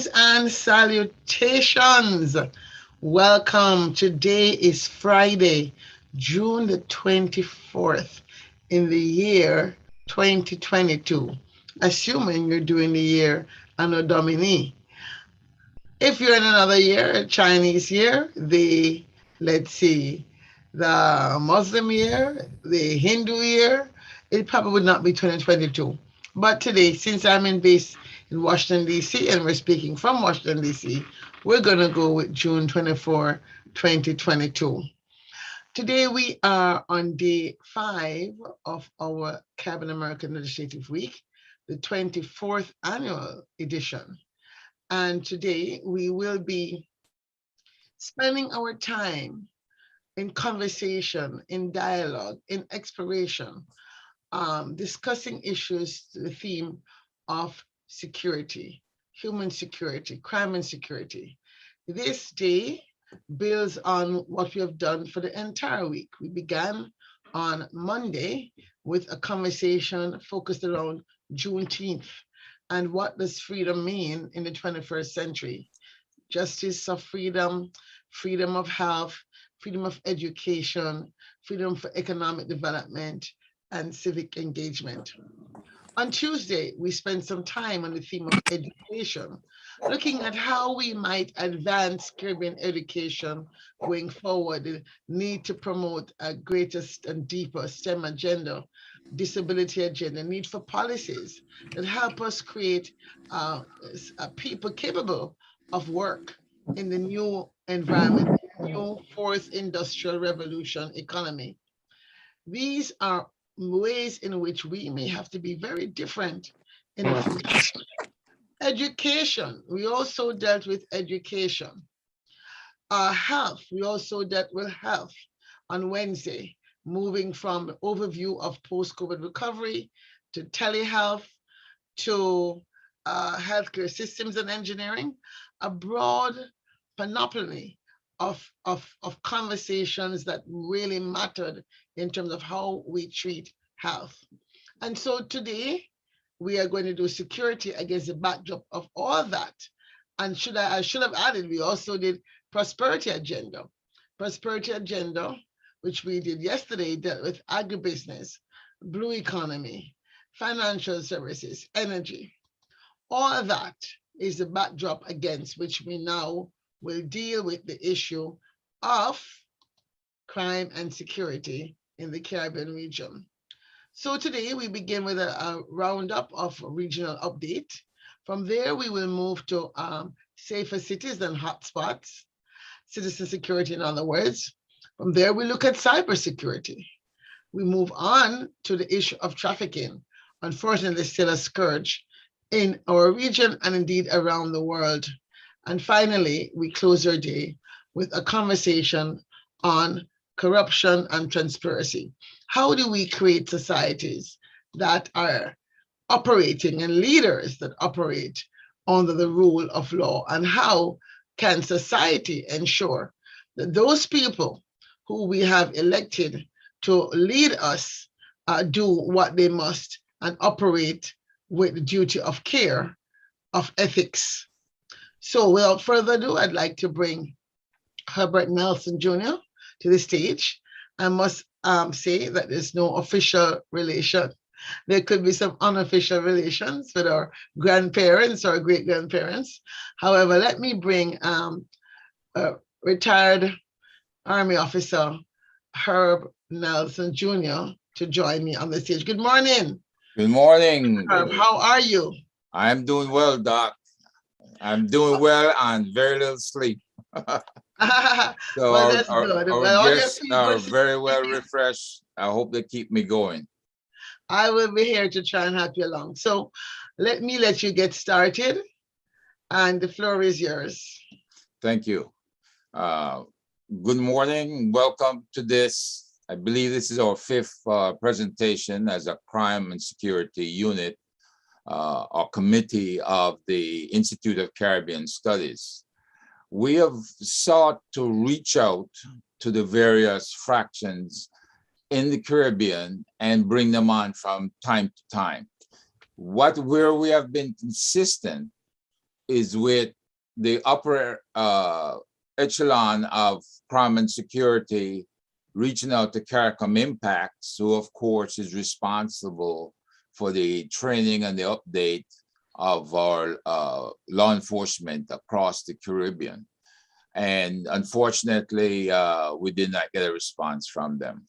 Greetings and salutations. Welcome. Today is Friday, June the 24th in the year 2022, assuming you're doing the year Anno Domini. If you're in another year, a Chinese year, let's see, the Muslim year, the Hindu year, it probably would not be 2022. But today, since I'm in base in Washington, D.C., and we're speaking from Washington, D.C., we're going to go with June 24, 2022. Today, we are on day 5 of our Caribbean American Legislative Week, the 24th annual edition. And today, we will be spending our time in conversation, in dialogue, in exploration, discussing issues to the theme of security, human security, crime and security. This day builds on what we have done for the entire week. We began on Monday with a conversation focused around Juneteenth and what does freedom mean in the 21st century. Justice of freedom, freedom of health, freedom of education, freedom for economic development, and civic engagement. On Tuesday, we spent some time on the theme of education, looking at how we might advance Caribbean education going forward, the need to promote a greater and deeper STEM agenda, disability agenda, need for policies that help us create people capable of work in the new environment, new fourth industrial revolution economy. These are ways in which we may have to be very different in the future. Education, we also dealt with education. Health, we also dealt with health on Wednesday, moving from the overview of post-COVID recovery to telehealth to healthcare systems and engineering, a broad panoply of conversations that really mattered in terms of how we treat health. And so today we are going to do security against the backdrop of all that. And I should have added, we also did prosperity agenda. Prosperity agenda, which we did yesterday, dealt with agribusiness, blue economy, financial services, energy. All of that is the backdrop against which we now will deal with the issue of crime and security in the Caribbean region. So today we begin with a roundup of regional update. From there, we will move to safer cities and hotspots, citizen security in other words. From there, we look at cybersecurity. We move on to the issue of trafficking, unfortunately still a scourge in our region and indeed around the world. And finally, we close our day with a conversation on corruption and transparency. How do we create societies that are operating and leaders that operate under the rule of law? And how can society ensure that those people who we have elected to lead us do what they must and operate with the duty of care, of ethics? So without further ado, I'd like to bring Herbert Nelson Jr. to the stage. I must say that there's no official relation. There could be some unofficial relations with our grandparents or great-grandparents. However, let me bring retired Army officer Herb Nelson Jr. to join me on the stage. Good morning. Good morning. Herb, how are you? I'm doing well, Doc. I'm doing well on very little sleep. So well, that's good. our Well, guests are very well refreshed. I hope they keep me going. I will be here to try and help you along. So let you get started, and the floor is yours. Thank you. Good morning. Welcome to this. I believe this is our 5th presentation as a crime and security unit or committee of the Institute of Caribbean Studies. We have sought to reach out to the various fractions in the Caribbean and bring them on from time to time. Where we have been consistent is with the upper echelon of crime and security, reaching out to CARICOM Impacts, who of course is responsible for the training and the update of our law enforcement across the Caribbean. And unfortunately, we did not get a response from them.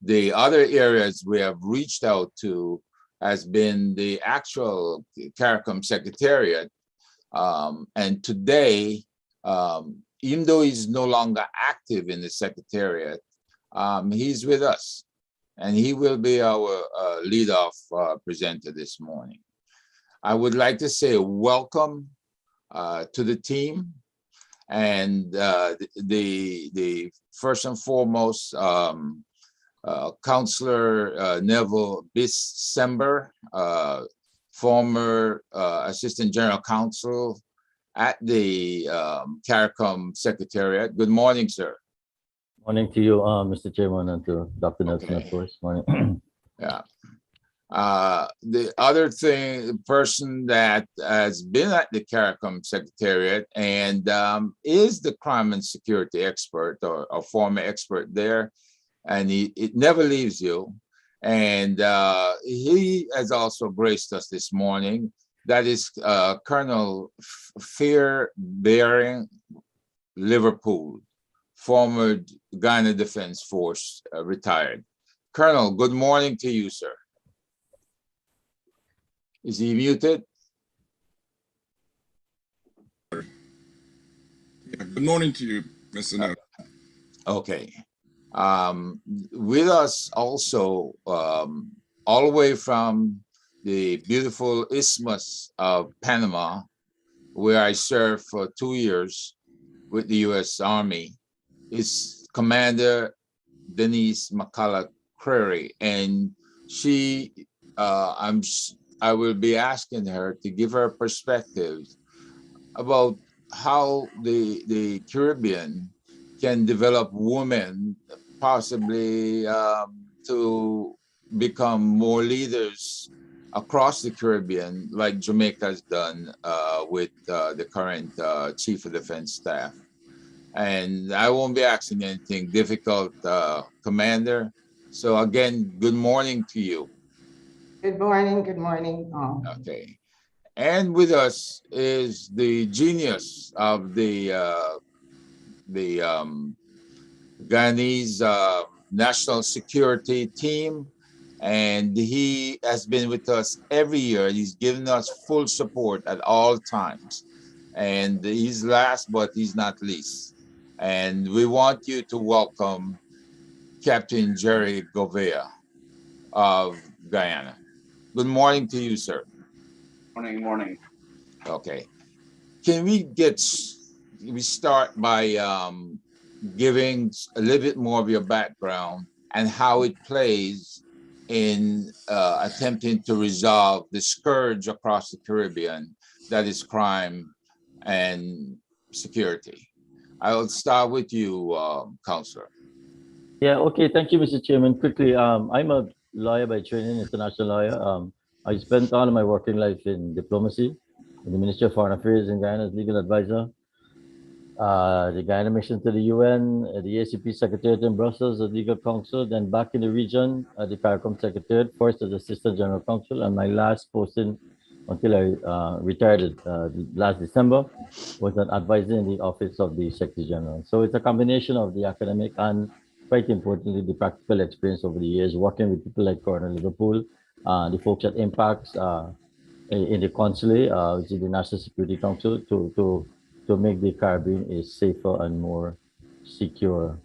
The other areas we have reached out to has been the actual CARICOM Secretariat. And today, even though he's no longer active in the Secretariat, he's with us. And he will be our lead-off presenter this morning. I would like to say welcome to the team. And the first and foremost, Counselor Neville Bissember, former Assistant General Counsel at the CARICOM Secretariat. Good morning, sir. Morning to you, Mr. Chairman, and to Dr. Nelson, of course. Morning. Yeah. The other person that has been at the CARICOM Secretariat and is the crime and security expert or a former expert there, and it never leaves you. And he has also graced us this morning. That is Colonel Fear Bearing Liverpool, former Guyana Defense Force, retired. Colonel, good morning to you, sir. Is he muted? Yeah, good morning to you, Mr. Nelson. Okay. With us also, all the way from the beautiful Isthmus of Panama, where I served for 2 years with the U.S. Army, is Commander Denise McCullough-Crary, and she, I will be asking her to give her perspective about how the Caribbean can develop women possibly to become more leaders across the Caribbean, like Jamaica has done with the current Chief of Defense Staff. And I won't be asking anything difficult, Commander. So again, good morning to you. Good morning, good morning. Okay. And with us is the genius of the Guyanese national security team, and he has been with us every year. He's given us full support at all times, and he's last but he's not least. And we want you to welcome Captain Jerry Govea of Guyana. Good morning to you, sir. Morning. Okay. Can we start by giving a little bit more of your background and how it plays in attempting to resolve the scourge across the Caribbean that is crime and security? I will start with you, Counselor. Yeah, okay. Thank you, Mr. Chairman. Quickly, I'm a lawyer by training, international lawyer. I spent all of my working life in diplomacy, in the Ministry of Foreign Affairs in Guyana as legal advisor. The Guyana mission to the UN, the ACP Secretariat in Brussels as legal counsel, then back in the region, the CARICOM Secretariat, first as Assistant General Counsel, and my last posting until I retired last December was an advisor in the Office of the Secretary General. So it's a combination of the academic and, quite importantly, the practical experience over the years, working with people like Colonel Liverpool, the folks at Impacts in the consulate, which is the National Security Council, to make the Caribbean a safer and more secure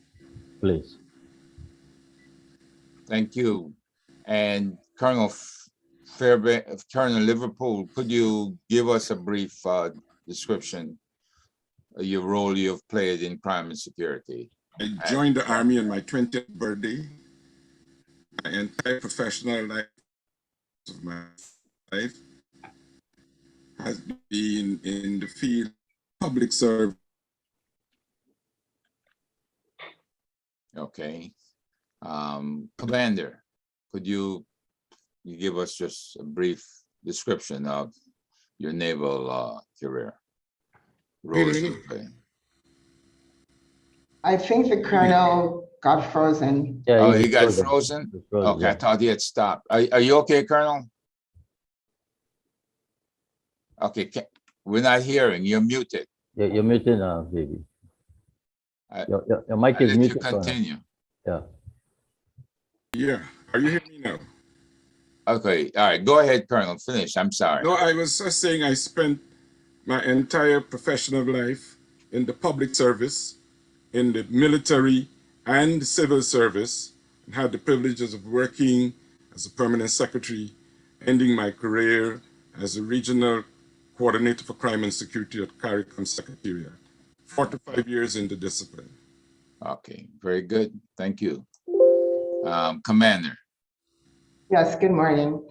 place. Thank you. And Colonel Colonel Liverpool, could you give us a brief description of your role you've played in crime and security? I joined the Army on my 20th birthday. My entire professional life of my life has been in the field of public service. Okay. Commander, could you give us just a brief description of your naval career? Rose. I think the colonel got frozen. Yeah, Oh, he got frozen? Okay, yeah. I thought he had stopped. Are you okay, Colonel? Okay, we're not hearing. You're muted. Yeah, you're muted now, baby. Your mic is muted. Continue. Yeah. Yeah. Are you hearing me now? Okay. All right. Go ahead, Colonel. Finish. I'm sorry. No, I was just saying I spent my entire professional life in the public service, in the military and civil service, and had the privileges of working as a permanent secretary, ending my career as a regional coordinator for crime and security at CARICOM Secretariat. 45 years in the discipline. Okay, very good. Thank you. Commander. Yes, good morning.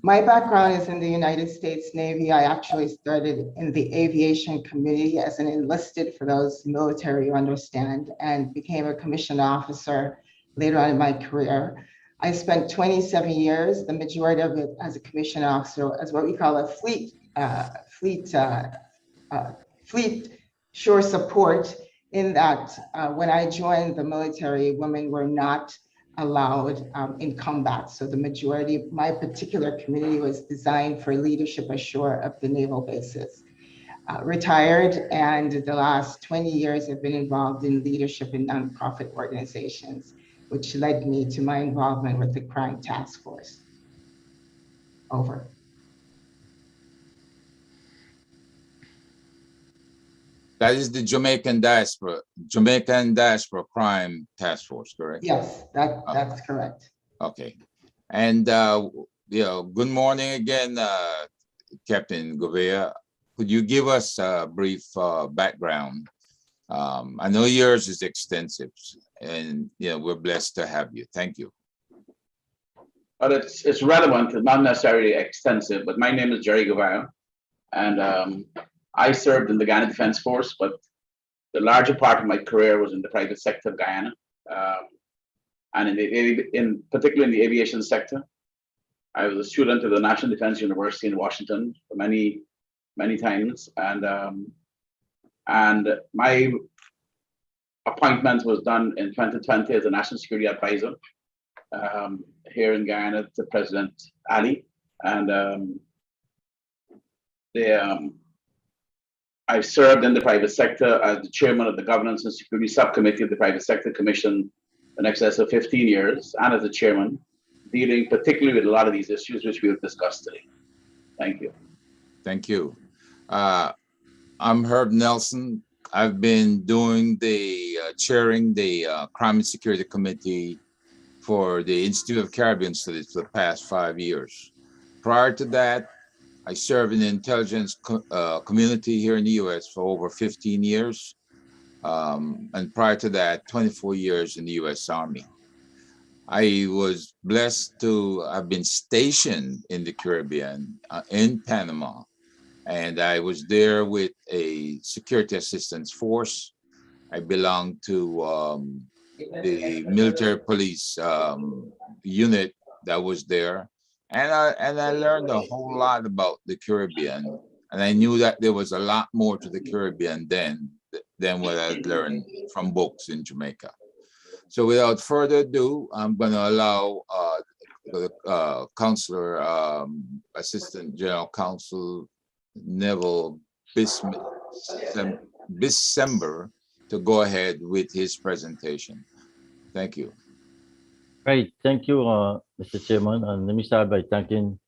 My background is in the United States Navy. I actually started in the aviation community as an enlisted, for those military who understand, and became a commissioned officer later on in my career. I spent 27 years, the majority of it as a commissioned officer, as what we call a fleet shore support, in that when I joined the military, women were not allowed in combat. So the majority, my particular community was designed for leadership ashore of the naval bases. Retired, and the last 20 years I've been involved in leadership in nonprofit organizations, which led me to my involvement with the Crime Task Force. Over. That is the Jamaican Diaspora Crime Task Force, correct? Yes, that's correct. Okay. And, good morning again, Captain Govea. Could you give us a brief background? I know yours is extensive, and we're blessed to have you. Thank you. But it's relevant, not necessarily extensive, but my name is Jerry Govea, and I served in the Guyana Defense Force, but the larger part of my career was in the private sector of Guyana, and particularly in the aviation sector. I was a student of the National Defense University in Washington for many times, and my appointment was done in 2020 as a national security advisor here in Guyana to President Ali, and I served in the private sector as the chairman of the Governance and Security Subcommittee of the Private Sector Commission in excess of 15 years, and as a chairman, dealing particularly with a lot of these issues which we have discussed today. Thank you. Thank you. I'm Herb Nelson. I've been doing chairing the Crime and Security Committee for the Institute of Caribbean Studies for the past 5 years. Prior to that, I served in the intelligence community here in the U.S. for over 15 years. And prior to that, 24 years in the U.S. Army. I was blessed to have been stationed in the Caribbean, in Panama. And I was there with a security assistance force. I belonged to the military police unit that was there. And I learned a whole lot about the Caribbean. And I knew that there was a lot more to the Caribbean than what I'd learned from books in Jamaica. So without further ado, I'm going to allow the Counselor, Assistant General Counsel Neville Bissember to go ahead with his presentation. Thank you. Great. Thank you, Mr. Chairman. And let me start by thanking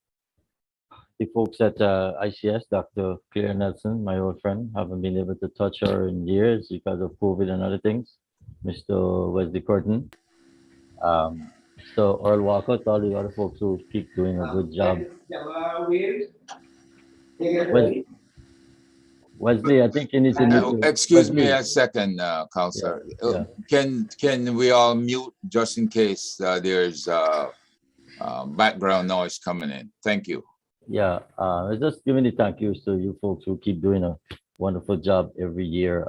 the folks at ICS, Dr. Claire Nelson, my old friend. Haven't been able to touch her in years because of COVID and other things. Mr. Wesley Curtin. So Earl Walker, to all the other folks who keep doing a good job. Wesley, I think you need to mute. Excuse me a second, Counselor. Yeah. Can we all mute just in case there's background noise coming in? Thank you. Yeah, just giving the thank yous to you folks who keep doing a wonderful job every year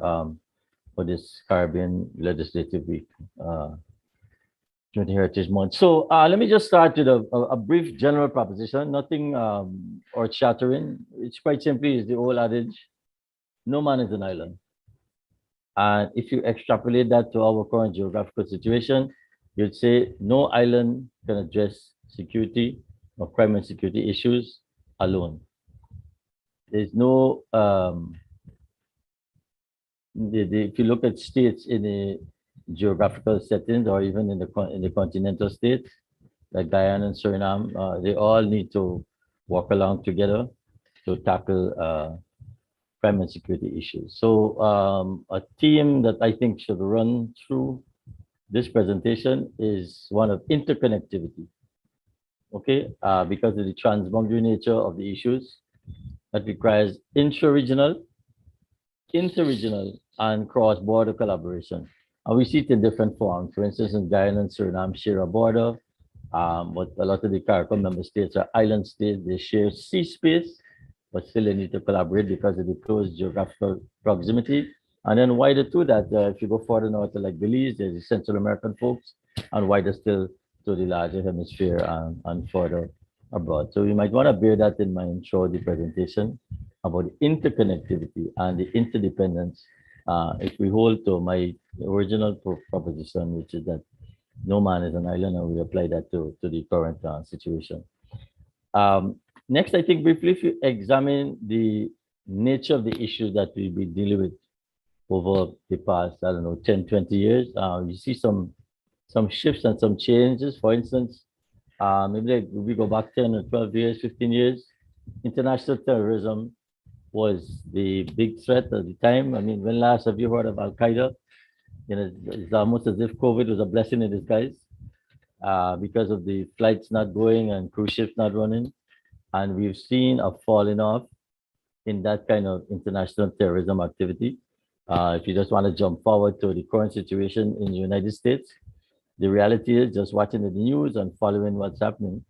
for this Caribbean Legislative Week. Community Heritage Month. So let me just start with a brief general proposition, nothing earth-shattering. It's quite simply is the old adage, no man is an island. And if you extrapolate that to our current geographical situation, you'd say no island can address security or crime and security issues alone. There's no, if you look at states in a geographical settings or even in the continental states, like Guyana and Suriname, they all need to work along together to tackle crime and security issues. So a theme that I think should run through this presentation is one of interconnectivity, okay? Because of the transboundary nature of the issues that requires intra-regional, inter-regional, and cross-border collaboration. And we see it in different forms. For instance, in Guyana and Suriname share a border, but a lot of the CARICOM member states are island states. They share sea space, but still they need to collaborate because of the close geographical proximity. And then wider to that, if you go further north to like Belize, there's the Central American folks, and wider still to the larger hemisphere and further abroad. So you might want to bear that in mind throughout the presentation about the interconnectivity and the interdependence. If we hold to my original proposition, which is that no man is an island, and we apply that to the current situation. Next, I think briefly, if you examine the nature of the issues that we've been dealing with over the past, I don't know, 10, 20 years, you see some shifts and some changes. For instance, maybe like we go back 10 or 12 years, 15 years, international terrorism was the big threat at the time. I mean, when last have you heard of Al-Qaeda? You know, it's almost as if COVID was a blessing in disguise because of the flights not going and cruise ships not running. And we've seen a falling off in that kind of international terrorism activity. If you just want to jump forward to the current situation in the United States, the reality is just watching the news and following what's happening,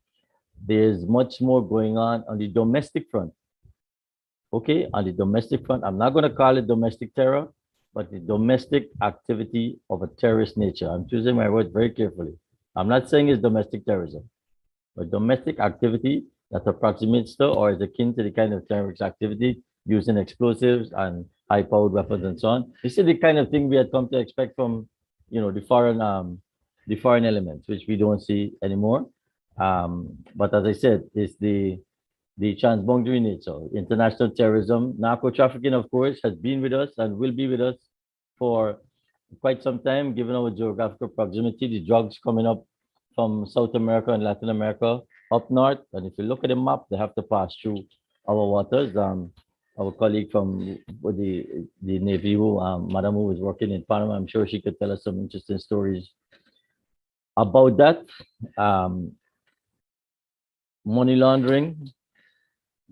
there's much more going on the domestic front. Okay, on the domestic front, I'm not going to call it domestic terror, but the domestic activity of a terrorist nature. I'm choosing my words very carefully. I'm not saying it's domestic terrorism, but domestic activity that approximates to or is akin to the kind of terrorist activity using explosives and high-powered weapons and so on. This is the kind of thing we had come to expect from, you know, the foreign elements, which we don't see anymore. But as I said, it's the transboundary nature, international terrorism, narco-trafficking, of course, has been with us and will be with us for quite some time, given our geographical proximity, the drugs coming up from South America and Latin America up north. And if you look at the map, they have to pass through our waters. Our colleague from the Navy, who Madam, who was working in Panama, I'm sure she could tell us some interesting stories about that. Money laundering.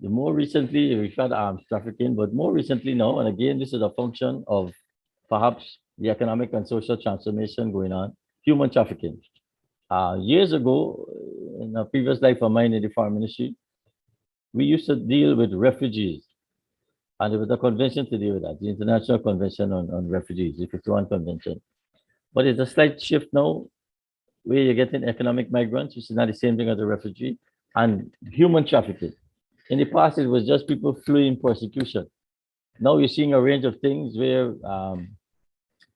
The more recently, we've had arms trafficking, but more recently now, and again, this is a function of perhaps the economic and social transformation going on, human trafficking. Years ago, in a previous life of mine in the Foreign Ministry, we used to deal with refugees. And there was a convention to deal with that, the International Convention on Refugees, the 51 Convention. But it's a slight shift now, where you're getting economic migrants, which is not the same thing as a refugee, and human trafficking. In the past, it was just people fleeing persecution. Now you're seeing a range of things where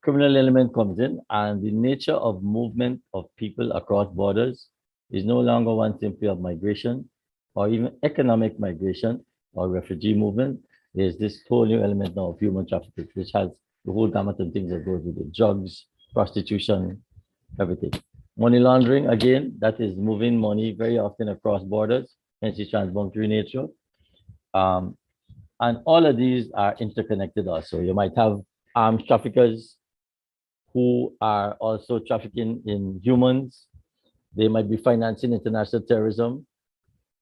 criminal element comes in, and the nature of movement of people across borders is no longer one simply of migration or even economic migration or refugee movement. There's this whole new element now of human trafficking, which has the whole gamut of things that goes with it: drugs, prostitution, everything. Money laundering, again, that is moving money very often across borders, hence the transboundary nature. And all of these are interconnected also. You might have arms traffickers who are also trafficking in humans. They might be financing international terrorism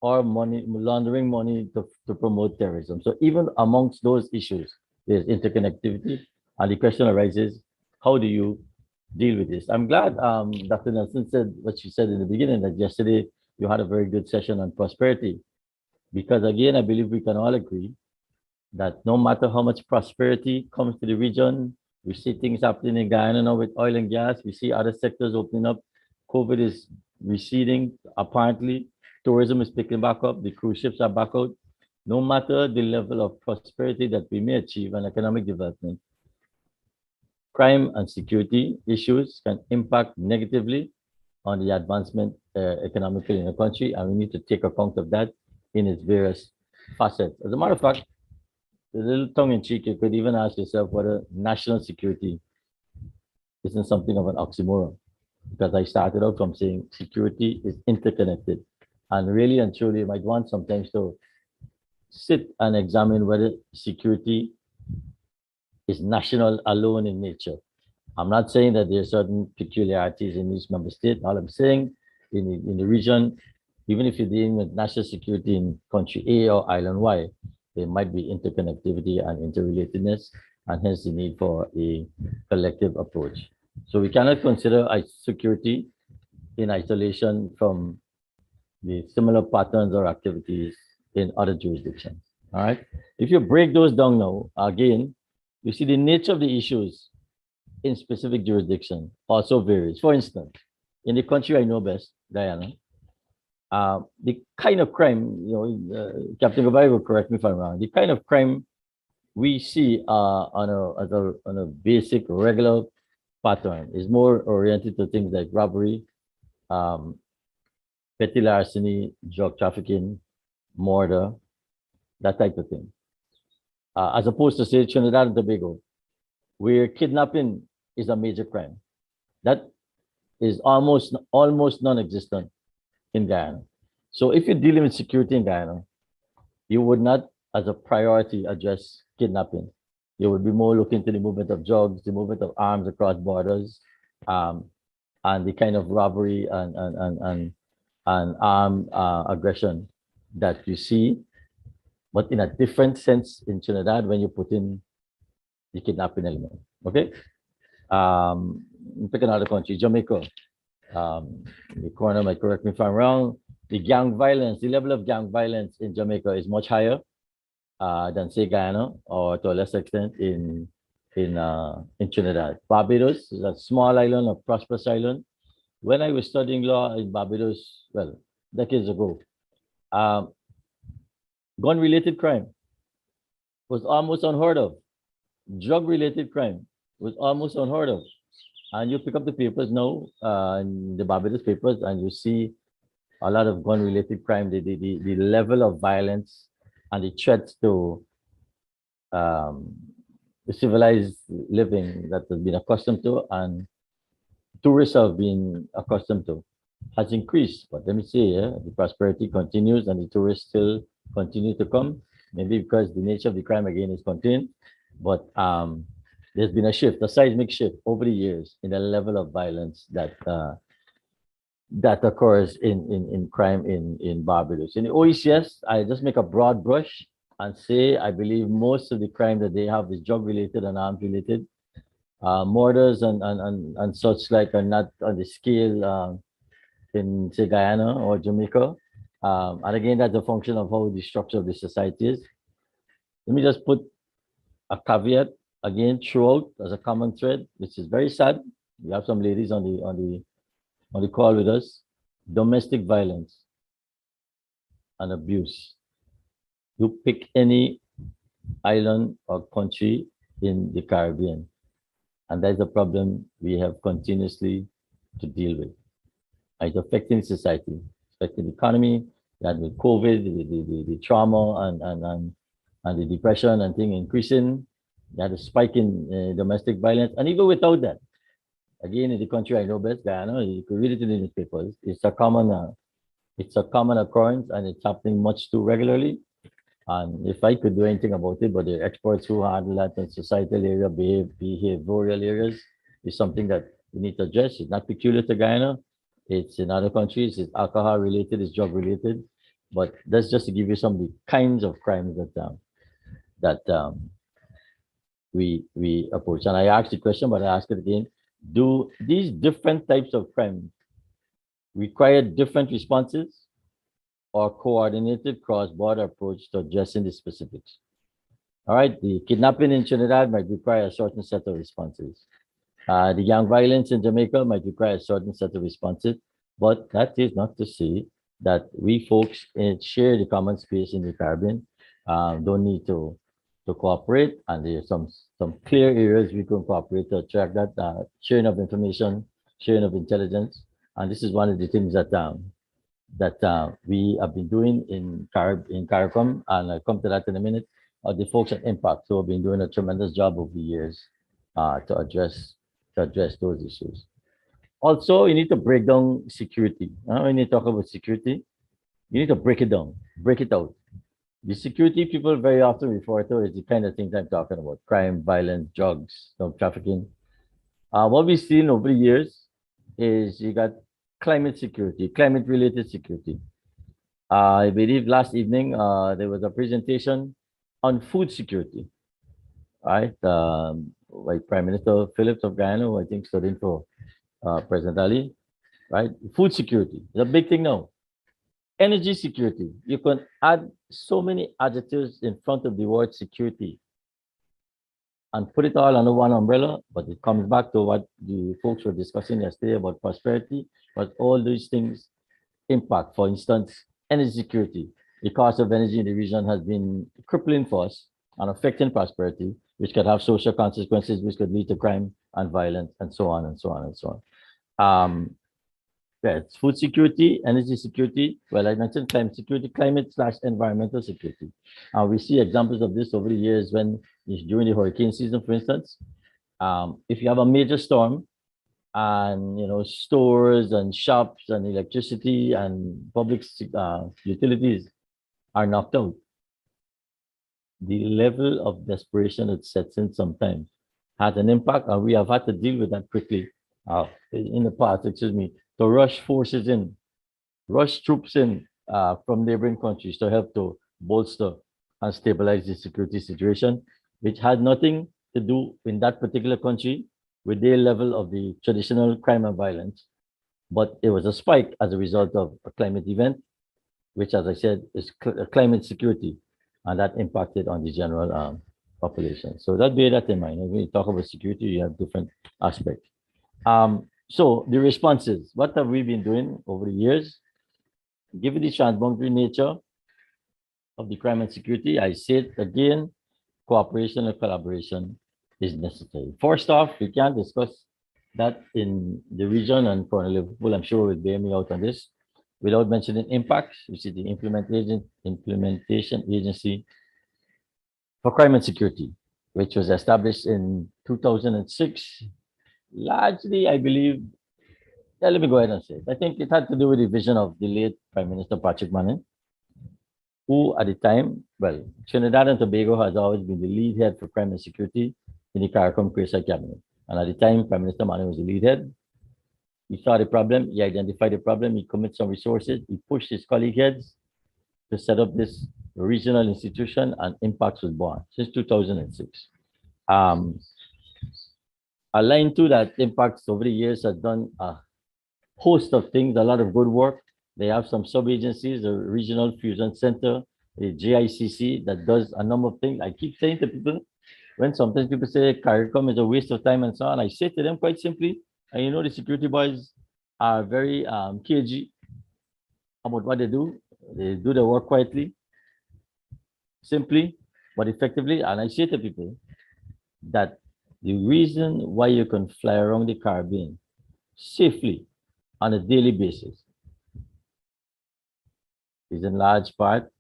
or money laundering money to promote terrorism. So even amongst those issues, there's interconnectivity. And the question arises, how do you deal with this? I'm glad Dr. Nelson said what she said in the beginning, that yesterday you had a very good session on prosperity. Because again, I believe we can all agree that no matter how much prosperity comes to the region, we see things happening in Guyana now with oil and gas, we see other sectors opening up, COVID is receding. Apparently, tourism is picking back up. The cruise ships are back out. No matter the level of prosperity that we may achieve and economic development, crime and security issues can impact negatively on the advancement economically in the country, and we need to take account of that in its various facets. As a matter of fact, a little tongue-in-cheek, you could even ask yourself whether national security isn't something of an oxymoron, because I started out from saying security is interconnected, and really and truly you might want sometimes to sit and examine whether security is national alone in nature. I'm not saying that there are certain peculiarities in each member state. All I'm saying in the region, even if you're dealing with national security in country A or island Y, there might be interconnectivity and interrelatedness, and hence the need for a collective approach. So we cannot consider security in isolation from the similar patterns or activities in other jurisdictions. All right. If you break those down now, again, you see the nature of the issues in specific jurisdiction also varies. For instance, in the country I know best, Guyana, the kind of crime, Captain Gavai will correct me if I'm wrong, the kind of crime we see on a basic, regular pattern is more oriented to things like robbery, petty larceny, drug trafficking, murder, that type of thing. As opposed to, say, Trinidad and Tobago, where kidnapping is a major crime. That is almost non-existent in Guyana. So if you're dealing with security in Guyana, you would not, as a priority, address kidnapping. You would be more looking to the movement of drugs, the movement of arms across borders, and the kind of robbery and armed aggression that you see, but in a different sense in Trinidad when you put in the kidnapping element. Okay. Pick another country, Jamaica. The coroner might correct me if I'm wrong. The gang violence, the level of gang violence in Jamaica is much higher than, say, Guyana, or to a lesser extent in Trinidad. Barbados is a small island, a prosperous island. When I was studying law in Barbados, well, decades ago, gun-related crime was almost unheard of. Drug-related crime was almost unheard of. And you pick up the papers now, the Barbados papers, and you see a lot of gun-related crime, the level of violence and the threats to the civilized living that has been accustomed to and tourists have been accustomed to has increased. But let me say, the prosperity continues and the tourists still continue to come, maybe because the nature of the crime again is contained. But there's been a shift, a seismic shift over the years in the level of violence that that occurs in crime in Barbados. In the OECS, I just make a broad brush and say I believe most of the crime that they have is drug-related and arms-related. Murders and such like are not on the scale in, say, Guyana or Jamaica. And again, that's a function of how the structure of the society is. Let me just put a caveat again throughout as a common thread, which is very sad. We have some ladies on the call with us. Domestic violence and abuse. You pick any island or country in the Caribbean, and that's a problem we have continuously to deal with. It's affecting society, affecting the economy, that with COVID, the trauma and the depression and things increasing, that a spike in domestic violence. And even without that, again, in the country I know best, Guyana, you could read it in the newspapers. It's a common occurrence, and it's happening much too regularly. And if I could do anything about it, but the experts who handle that in societal area, behavioral areas, is something that we need to address. It's not peculiar to Guyana. It's in other countries. It's alcohol related. It's drug related. But that's just to give you some of the kinds of crimes that we approach. And I asked the question, but I ask it again: do these different types of crime require different responses, or coordinated cross-border approach to addressing the specifics? All right, the kidnapping in Trinidad might require a certain set of responses. The gang violence in Jamaica might require a certain set of responses, but that is not to say that we folks share the common space in the Caribbean don't need to cooperate, and there are some clear areas we can cooperate to attract that sharing of information, sharing of intelligence, and this is one of the things that we have been doing in CARICOM, and I'll come to that in a minute. The folks at Impact who have been doing a tremendous job over the years to address those issues. Also, you need to break down security. When you talk about security, you need to break it down, break it out. The security people very often refer to is the kind of things I'm talking about: crime, violence, drugs, trafficking. What we've seen over the years is you got climate security, climate-related security. I believe last evening there was a presentation on food security, right? Like Prime Minister Phillips of Guyana, who I think stood in for President Ali, right? Food security is a big thing now. Energy security. You can add so many adjectives in front of the word security and put it all under one umbrella, but it comes back to what the folks were discussing yesterday about prosperity, but all these things impact. For instance, energy security. The cost of energy in the region has been crippling for us and affecting prosperity, which could have social consequences, which could lead to crime and violence, and so on and so on and so on. It's food security, energy security. Well, I mentioned climate security, climate/environmental security. We see examples of this over the years when during the hurricane season, for instance. If you have a major storm and stores and shops and electricity and public utilities are knocked out, the level of desperation that sets in sometimes has an impact, and we have had to deal with that quickly in the past, to rush forces in, rush troops in from neighboring countries to help to bolster and stabilize the security situation, which had nothing to do in that particular country with their level of the traditional crime and violence, but it was a spike as a result of a climate event, which, as I said, is climate security, and that impacted on the general population. So bear that in mind. When you talk about security, you have different aspects. So the responses, what have we been doing over the years? Given the transboundary nature of the crime and security, I say it again, cooperation and collaboration is necessary. First off, we can't discuss that in the region, and Colonel Liverpool, I'm sure, will bear me out on this, without mentioning impacts, which is the implementation agency for crime and security, which was established in 2006. Largely, I believe, let me go ahead and say it. I think it had to do with the vision of the late Prime Minister Patrick Manning, who at the time, well, Trinidad and Tobago has always been the lead head for crime and security in the CARICOM cabinet. And at the time, Prime Minister Manning was the lead head. He saw the problem, he identified the problem, he committed some resources, he pushed his colleague heads to set up this regional institution, and Impacts was born since 2006. Aligned to that, Impacts over the years has done a host of things, a lot of good work. They have some sub-agencies, the Regional Fusion Center, the JICC, that does a number of things. I keep saying to people, when sometimes people say CARICOM is a waste of time and so on, I say to them quite simply, and the security boys are very cagey about what they do. They do their work quietly, simply, but effectively. And I say to people that the reason why you can fly around the Caribbean safely on a daily basis is in large part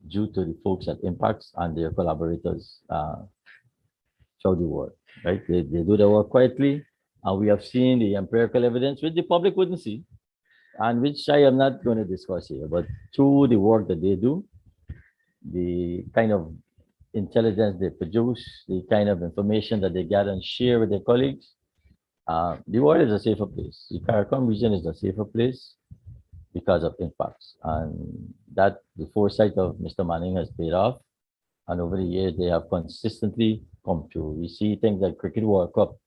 due to the folks at Impacts and their collaborators throughout the world, right? They do their work quietly, and we have seen the empirical evidence, which the public wouldn't see, and which I am not going to discuss here, but through the work that they do, the kind of intelligence they produce, the kind of information that they gather and share with their colleagues, the world is a safer place. The CARICOM region is a safer place because of Impacts, and that the foresight of Mr. Manning has paid off, and over the years they have consistently come through. We see things like Cricket World Cup,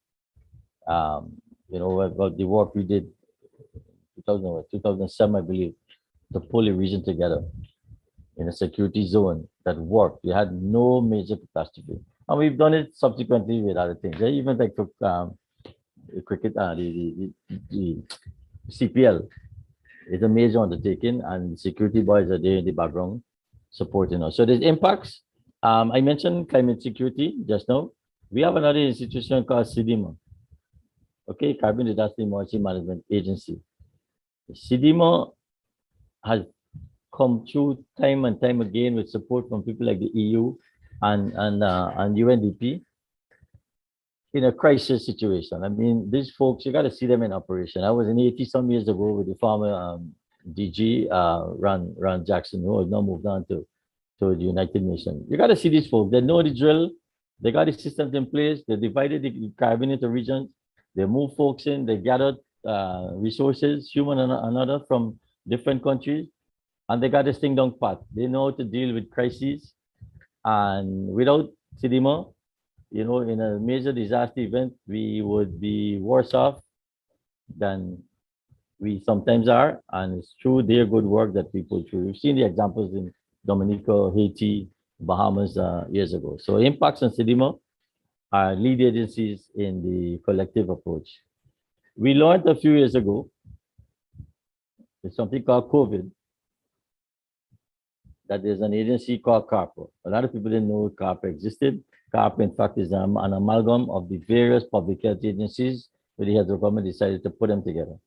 about the work we did 2007, I believe, to pull the region together in a security zone that worked. We had no major catastrophe. And we've done it subsequently with other things. I even like took cricket, the CPL is a major undertaking, and security boys are there in the background supporting us. So there's impacts. I mentioned climate security just now. We have another institution called CDMA, okay, Carbon Disaster Emergency Management Agency. CDMA has come through time and time again with support from people like the EU and UNDP in a crisis situation. I mean, these folks, you got to see them in operation. I was in 80 some years ago with the former DG, Ron Jackson, who has now moved on to the United Nations. You got to see these folks. They know the drill. They got the systems in place. They divided the Caribbean into regions. They move folks in. They gathered resources, human and another, from different countries, and they got this thing down pat. They know how to deal with crises. And without CDMA, you know, in a major disaster event, we would be worse off than we sometimes are. And it's through their good work that we pull through. We've seen the examples in Dominica, Haiti, Bahamas years ago. So Impacts and CDMA are lead agencies in the collective approach. We learned a few years ago, there's something called COVID, that there's an agency called CARPA. A lot of people didn't know CARPA existed. CARPA, in fact, is an amalgam of the various public health agencies where the heads of government decided to put them together.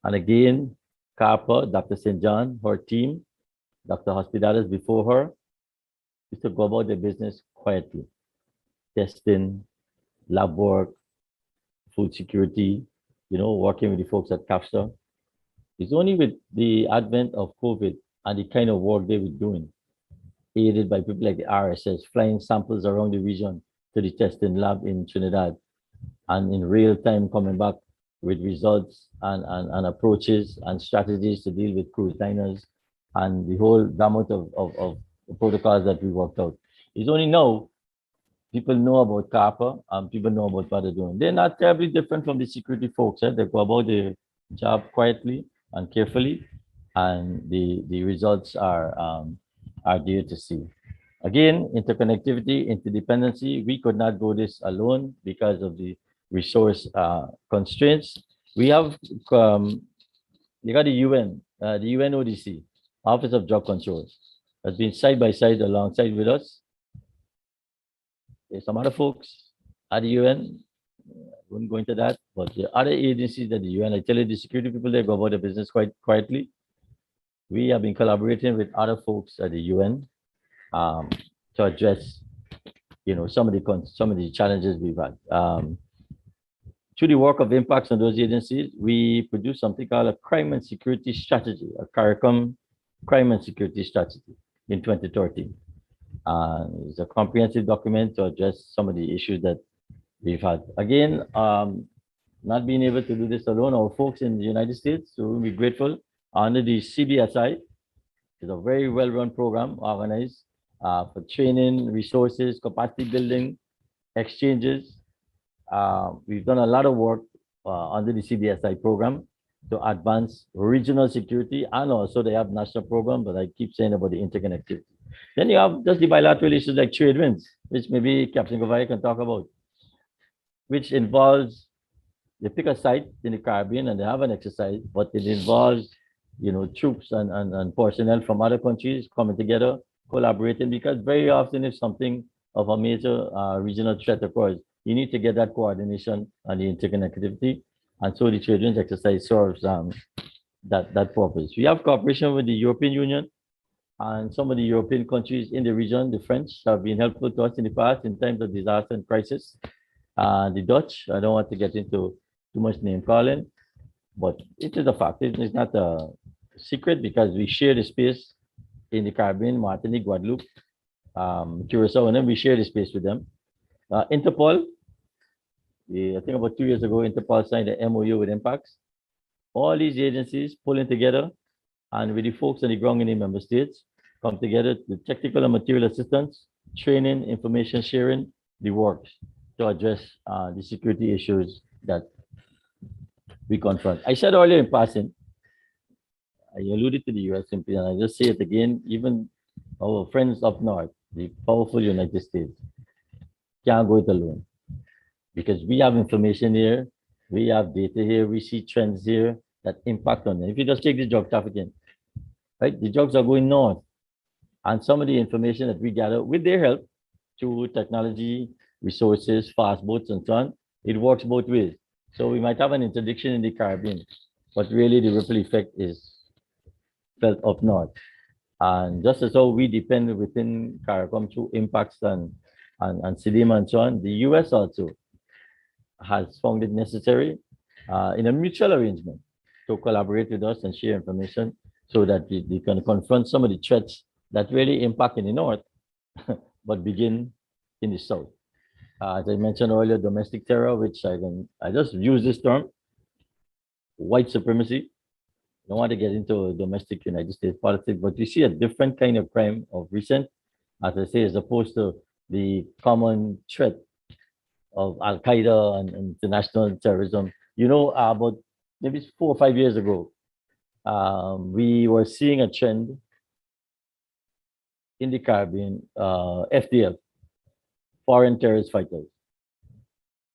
And again, CARPA, Dr. St. John, her team, Dr. Hospitales before her, used to go about their business quietly. Testing, lab work, food security, you know, working with the folks at CAFSA. It's only with the advent of COVID and the kind of work they were doing, aided by people like the RSS, flying samples around the region to the testing lab in Trinidad, and in real time coming back with results and approaches and strategies to deal with cruise liners and the whole gamut of protocols that we worked out. It's only now people know about CARPA and people know about what they're doing. They're not terribly different from the security folks. They go about their job quietly and carefully, and the results are there to see. Again, interconnectivity, interdependency. We could not go this alone because of the resource constraints. We have, you got the UN, the UNODC, Office of Drug Control, has been side by side alongside with us. There's some other folks at the UN, I wouldn't go into that, but the other agencies at the UN, I tell you, the security people, they go about their business quite quietly. We have been collaborating with other folks at the UN to address, you know, some of the challenges we've had. Through the work of Impacts on those agencies, we produced something called a crime and security strategy, a CARICOM crime and security strategy in 2013. It's a comprehensive document to address some of the issues that we've had. Again, not being able to do this alone, our folks in the United States, so we're grateful. Under the CBSI, it's a very well-run program organized for training, resources, capacity building, exchanges. We've done a lot of work under the CBSI program to advance regional security, and also they have national program, but I keep saying about the interconnectivity. Then you have just the bilateral issues like trade winds, which maybe Captain Govai can talk about, which involves, they pick a site in the Caribbean and they have an exercise, but it involves, you know, troops and personnel from other countries coming together, collaborating, because very often if something of a major regional threat occurs, you need to get that coordination and the interconnectivity. And so the trade winds exercise serves that purpose. We have cooperation with the European Union and some of the European countries in the region. The French have been helpful to us in the past in times of disaster and crisis. The Dutch, I don't want to get into too much name calling, but it is a fact. It's not a secret because we share the space in the Caribbean, Martinique, Guadeloupe, Curacao, and then we share the space with them. Interpol, I think about 2 years ago, Interpol signed an MOU with Impacts. All these agencies pulling together, and with the folks on the ground in the member states, come together with technical and material assistance, training, information sharing, the works to address the security issues that we confront. I said earlier in passing, I alluded to the US simply, and I just say it again, even our friends up north, the powerful United States, can't go it alone. Because we have information here We have data here. We see trends here that impact on them. If you just take the drug trafficking, right? The drugs are going north. And some of the information that we gather with their help through technology, resources, fast boats, and so on, it works both ways. So we might have an interdiction in the Caribbean, but really the ripple effect is felt up north. And just as how we depend within CARICOM through impacts and CDMA and so on, the US also has found it necessary in a mutual arrangement to collaborate with us and share information so that they can confront some of the threats that really impact in the north, but begin in the south. As I mentioned earlier, domestic terror, which I just use this term, white supremacy. I don't want to get into domestic United States politics, but you see a different kind of crime of recent, as I say, as opposed to the common threat of Al Qaeda and international terrorism. You know, about maybe 4 or 5 years ago, we were seeing a trend in the Caribbean, FDF, foreign terrorist fighters,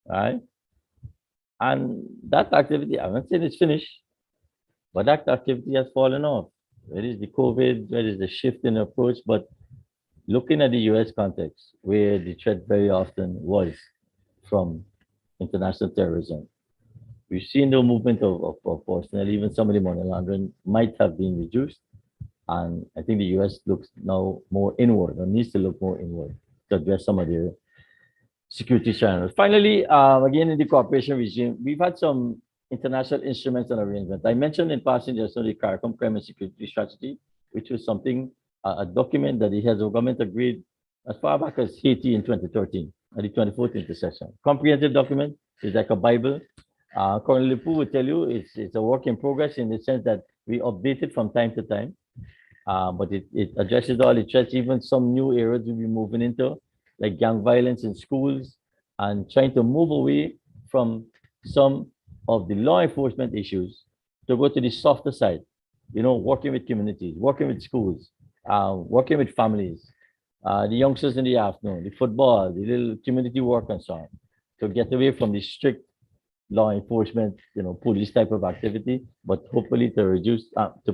right? And that activity, I'm not saying it's finished, but that activity has fallen off. Where is the COVID, where is the shift in approach? But looking at the US context, where the threat very often was from international terrorism, we've seen the movement of personnel, even some of the money laundering might have been reduced. And I think the US looks now more inward, or needs to look more inward to address some of their security channels. Finally, again, in the cooperation regime, we've had some international instruments and arrangements. I mentioned in passing just the CARICOM Crime and Security Strategy, which was something, a document that the heads of government agreed as far back as Haiti in 2013, at the 2014 session. Comprehensive document is like a Bible. Colonel Lipu will tell you it's a work in progress in the sense that we update it from time to time. But it addresses all the threats, even some new areas we'll be moving into, like gang violence in schools, and trying to move away from some of the law enforcement issues to go to the softer side, you know, working with communities, working with schools, working with families, the youngsters in the afternoon, the football, the little community work and so on, to get away from the strict law enforcement, you know, police type of activity, but hopefully to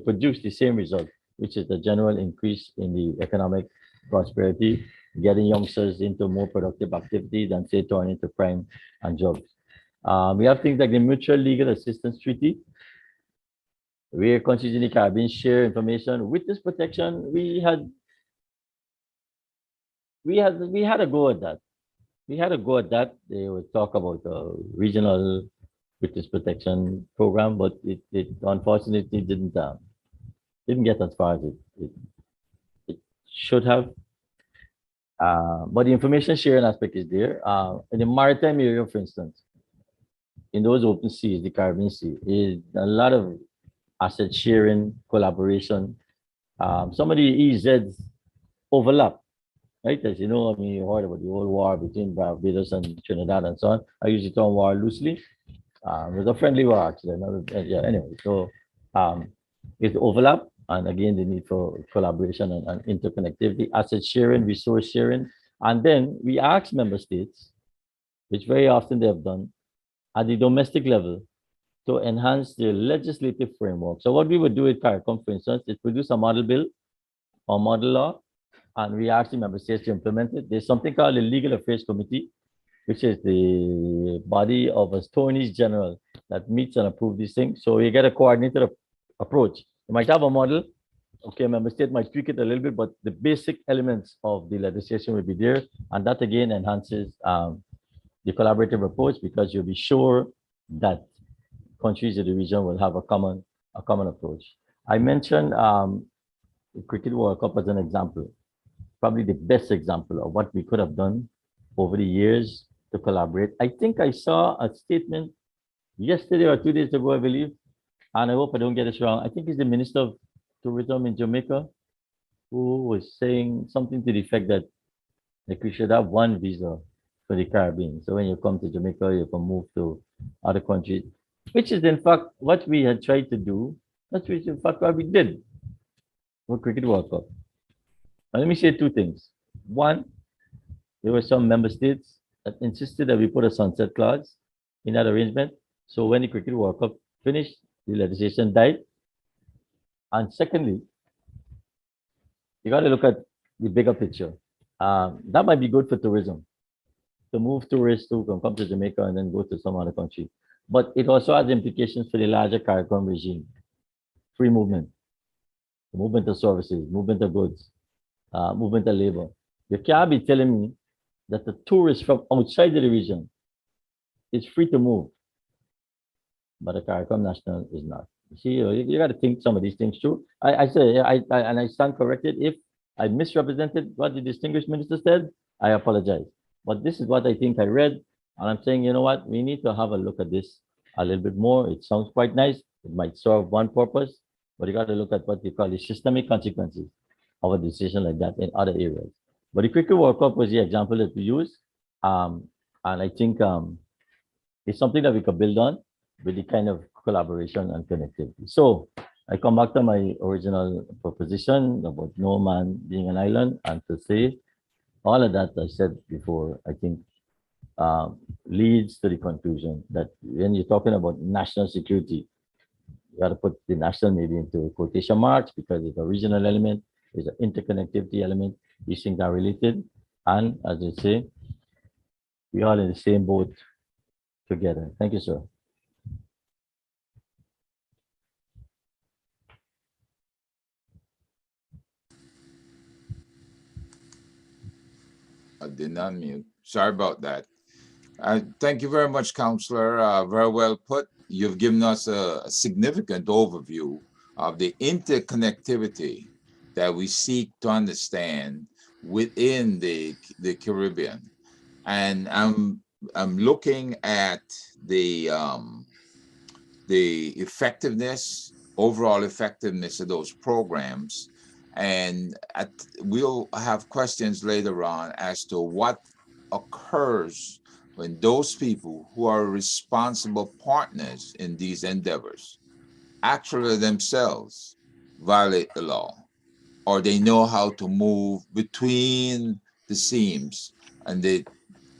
produce the same result, which is the general increase in the economic prosperity, getting youngsters into more productive activity than say turning into crime and drugs. We have things like the Mutual Legal Assistance Treaty, where countries in the Caribbean share information. Witness protection, we had a go at that. We had a go at that. They would talk about a regional witness protection program, but it unfortunately didn't get as far as it should have. But the information sharing aspect is there. In the maritime area, for instance, in those open seas, the Caribbean Sea, is a lot of asset sharing, collaboration. Some of the EZs overlap, right? As you know, I mean, you heard about the whole war between Barbados and Trinidad and so on. I use the term war loosely. It was a friendly war, actually. Anyway, so it's overlap. And again, the need for collaboration and interconnectivity, asset sharing, resource sharing. And then we ask member states, which very often they have done, at the domestic level, to enhance their legislative framework. So what we would do at CARICOM, for instance, is produce a model bill or model law, and we ask the member states to implement it. There's something called the Legal Affairs Committee, which is the body of attorneys general that meets and approves these things. So you get a coordinated approach. You might have a model. Okay, member state might tweak it a little bit, but the basic elements of the legislation will be there. And that again enhances the collaborative approach, because you'll be sure that countries in the region will have a common approach. I mentioned the Cricket World Cup as an example, probably the best example of what we could have done over the years to collaborate. I think I saw a statement yesterday or 2 days ago, I believe, and I hope I don't get this wrong. I think it's the Minister of Tourism in Jamaica who was saying something to the effect that like we should have one visa for the Caribbean. So when you come to Jamaica, you can move to other countries, which is in fact what we had tried to do. That's in fact what we did for Cricket World Cup. Now, let me say two things. One, there were some member states that insisted that we put a sunset clause in that arrangement. So when the Cricket World Cup finished, the legislation died. And secondly, you got to look at the bigger picture. That might be good for tourism, to move tourists who can come to Jamaica and then go to some other country. But it also has implications for the larger CARICOM regime. Free movement, movement of services, movement of goods, movement of labor. You can't be telling me that the tourist from outside of the region is free to move, but a CARICOM national is not. You see, you got to think some of these things through. I stand corrected. If I misrepresented what the distinguished minister said, I apologize. But this is what I think I read, and I'm saying, you know what, we need to have a look at this a little bit more. It sounds quite nice. It might serve one purpose, but you got to look at what you call the systemic consequences of a decision like that in other areas. But the Cricket World Cup was the example that we used, and I think it's something that we could build on with the kind of collaboration and connectivity. So I come back to my original proposition about no man being an island, and to say all of that I said before, I think leads to the conclusion that when you're talking about national security, you got to put the national maybe into quotation marks because it's a regional element, it's an interconnectivity element. These things are related. And as I say, we are in the same boat together. Thank you, sir. I did not mute. Sorry about that. Thank you very much, Counselor. Very well put. You've given us a significant overview of the interconnectivity that we seek to understand within the Caribbean. And I'm looking at the effectiveness, overall effectiveness of those programs. And we'll have questions later on as to what occurs when those people who are responsible partners in these endeavors actually themselves violate the law, or they know how to move between the seams and they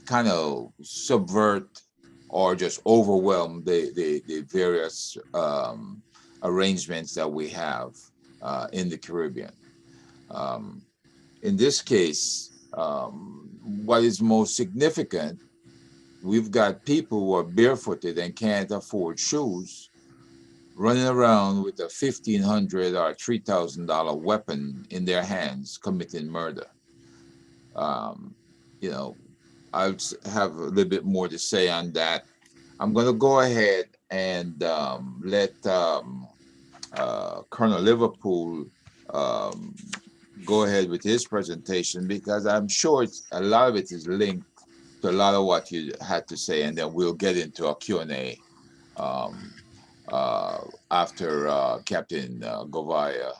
kind of subvert or just overwhelm the various arrangements that we have in the Caribbean. In this case, what is most significant, we've got people who are barefooted and can't afford shoes running around with a $1,500 or $3,000 weapon in their hands committing murder. You know, I'll have a little bit more to say on that. I'm going to go ahead and let Colonel Liverpool go ahead with his presentation, because I'm sure a lot of it is linked to a lot of what you had to say, and then we'll get into a Q&A after Captain Govaya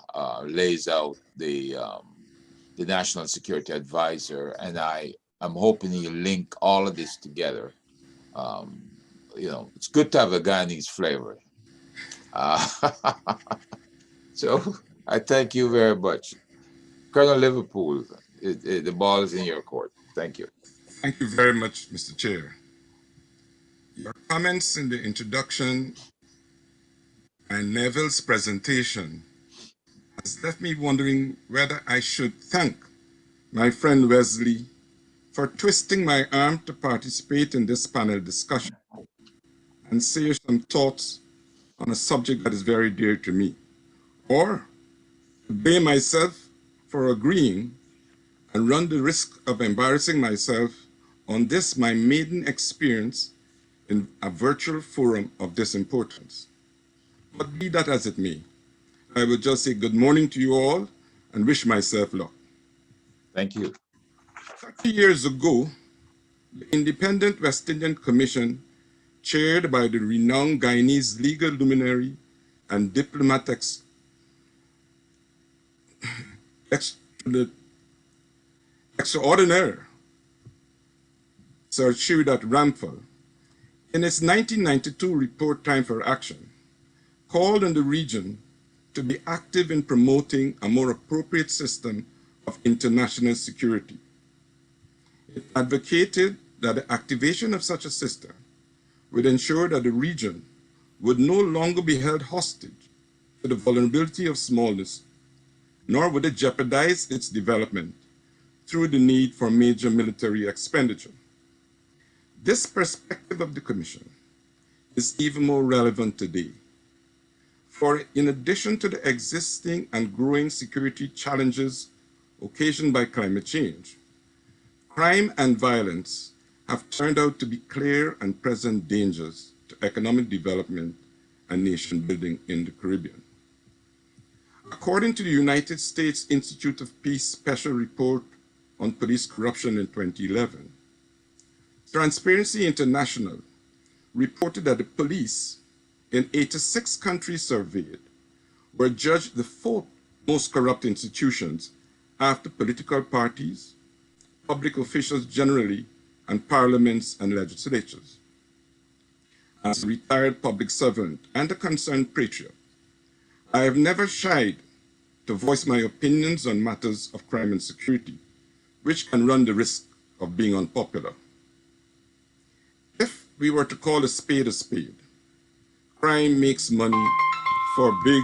lays out the National Security Advisor, and I'm hoping he'll link all of this together. You know, it's good to have a Guyanese flavor. So I thank you very much. Colonel Liverpool, the ball is in your court. Thank you. Thank you very much, Mr. Chair. Your comments in the introduction and Neville's presentation has left me wondering whether I should thank my friend Wesley for twisting my arm to participate in this panel discussion and share some thoughts on a subject that is very dear to me, or to blame myself for agreeing and run the risk of embarrassing myself on this, my maiden experience in a virtual forum of this importance. But be that as it may, I will just say good morning to you all and wish myself luck. Thank you. 30 years ago, the Independent West Indian Commission, chaired by the renowned Guyanese legal luminary and diplomat extraordinaire, Sir Sheridat Ramphal, in its 1992 report, Time for Action, called on the region to be active in promoting a more appropriate system of international security. It advocated that the activation of such a system would ensure that the region would no longer be held hostage to the vulnerability of smallness, nor would it jeopardize its development through the need for major military expenditure. This perspective of the Commission is even more relevant today, for in addition to the existing and growing security challenges occasioned by climate change, crime and violence have turned out to be clear and present dangers to economic development and nation building in the Caribbean. According to the United States Institute of Peace Special Report on Police Corruption in 2011, Transparency International reported that the police in 86 countries surveyed were judged the fourth most corrupt institutions after political parties, public officials generally, and parliaments and legislatures. As a retired public servant and a concerned patriot, I have never shied to voice my opinions on matters of crime and security, which can run the risk of being unpopular. If we were to call a spade, crime makes money for big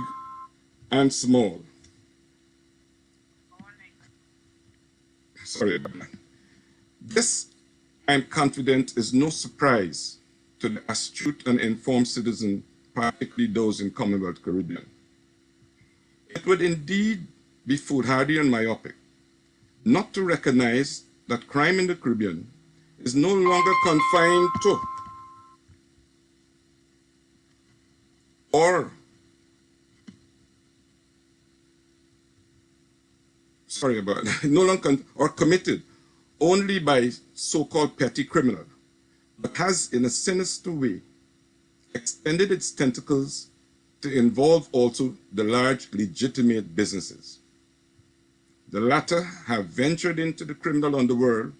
and small. Sorry about that. This, I'm confident, is no surprise to the astute and informed citizen, particularly those in Commonwealth Caribbean. It would indeed be foolhardy and myopic not to recognize that crime in the Caribbean is no longer confined to or committed only by so-called petty criminal, but has in a sinister way extended its tentacles to involve also the large legitimate businesses. The latter have ventured into the criminal underworld